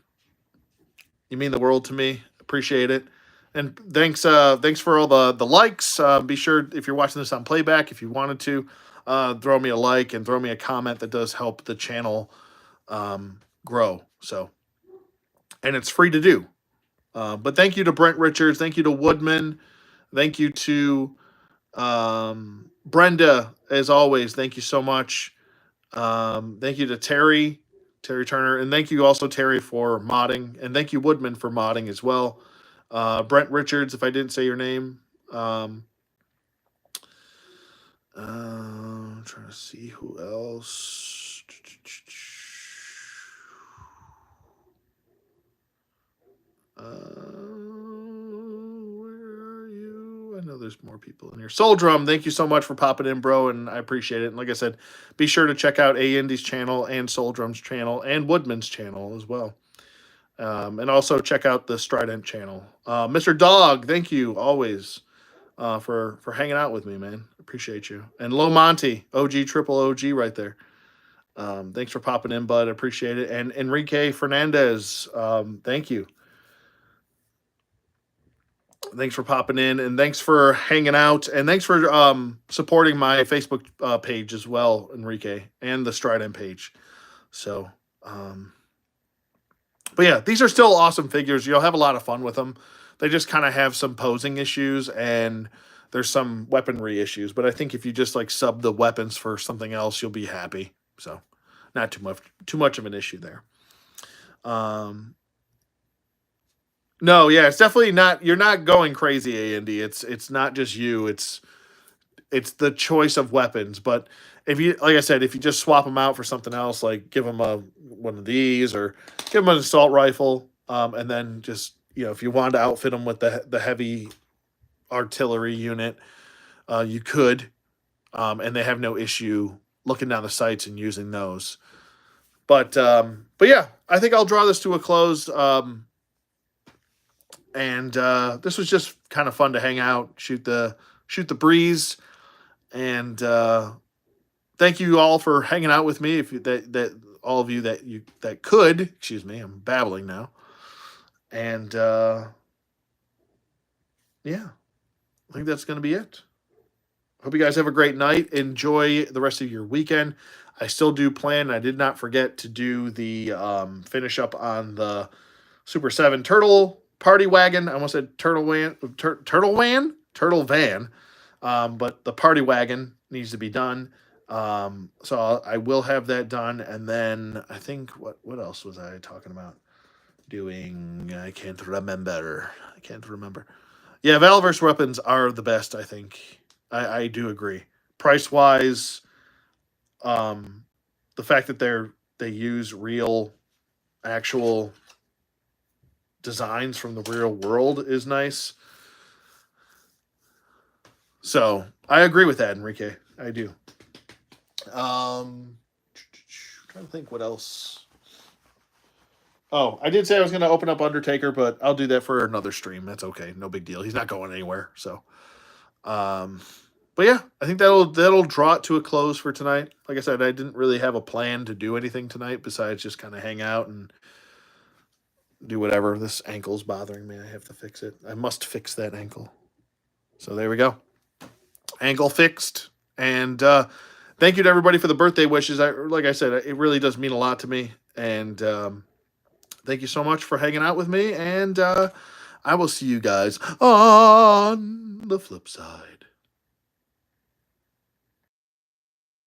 You mean the world to me. Appreciate it, and thanks for all the likes. Be sure, if you're watching this on playback, if you wanted to, throw me a like and throw me a comment. That does help the channel grow. So, and it's free to do. But thank you to Brent Richards. Thank you to Woodman. Thank you to Brenda, as always. Thank you so much. Thank you to Terry Turner, and thank you also, Terry, for modding, and thank you, Woodman, for modding as well. Brent Richards, if I didn't say your name. I'm trying to see who else. I know there's more people in here. Soul Drum, thank you so much for popping in, bro, and I appreciate it. And like I said, be sure to check out A Indy's channel and Soul Drum's channel and Woodman's channel as well. And also check out the Strident channel. Mr. Dog, thank you always for hanging out with me, man. Appreciate you. And Low Monty, OG, triple OG right there. Thanks for popping in, bud. Appreciate it. And Enrique Fernandez, thank you. Thanks for popping in, and thanks for hanging out, and thanks for supporting my Facebook page as well, Enrique, and the Strident page. So, but yeah, these are still awesome figures. You'll have a lot of fun with them. They just kind of have some posing issues, and there's some weaponry issues. But I think if you just like sub the weapons for something else, you'll be happy. So, not too much of an issue there. No, yeah, it's definitely not. You're not going crazy, Andy. It's not just you. It's the choice of weapons. But if you, like I said, if you just swap them out for something else, like give them a one of these or give them an assault rifle, and then just if you wanted to outfit them with the heavy artillery unit, you could, and they have no issue looking down the sights and using those. But yeah, I think I'll draw this to a close. And this was just kind of fun to hang out, shoot the breeze, and thank you all for hanging out with me. If you, that all of you that could, excuse me, I'm babbling now, and yeah, I think that's going to be it. Hope you guys have a great night. Enjoy the rest of your weekend. I still do plan. I did not forget to do the finish up on the Super 7 Turtle Party Wagon. I almost said Turtle Van. But the Party Wagon needs to be done. So I will have that done. And then I think, what else was I talking about doing? I can't remember. Yeah, Valverse weapons are the best, I think. I do agree. Price-wise, the fact that they use real, actual designs from the real world is nice. So I agree with that, Enrique. I do. Trying to think what else. Oh, I did say I was going to open up Undertaker, but I'll do that for another stream. That's okay. No big deal. He's not going anywhere. So, but yeah, I think that'll draw it to a close for tonight. Like I said, I didn't really have a plan to do anything tonight besides just kind of hang out and do whatever. This ankle's bothering me. I have to fix it. I must fix that ankle. So there we go. Ankle fixed. And thank you to everybody for the birthday wishes. Like I said, it really does mean a lot to me. And thank you so much for hanging out with me. And I will see you guys on the flip side.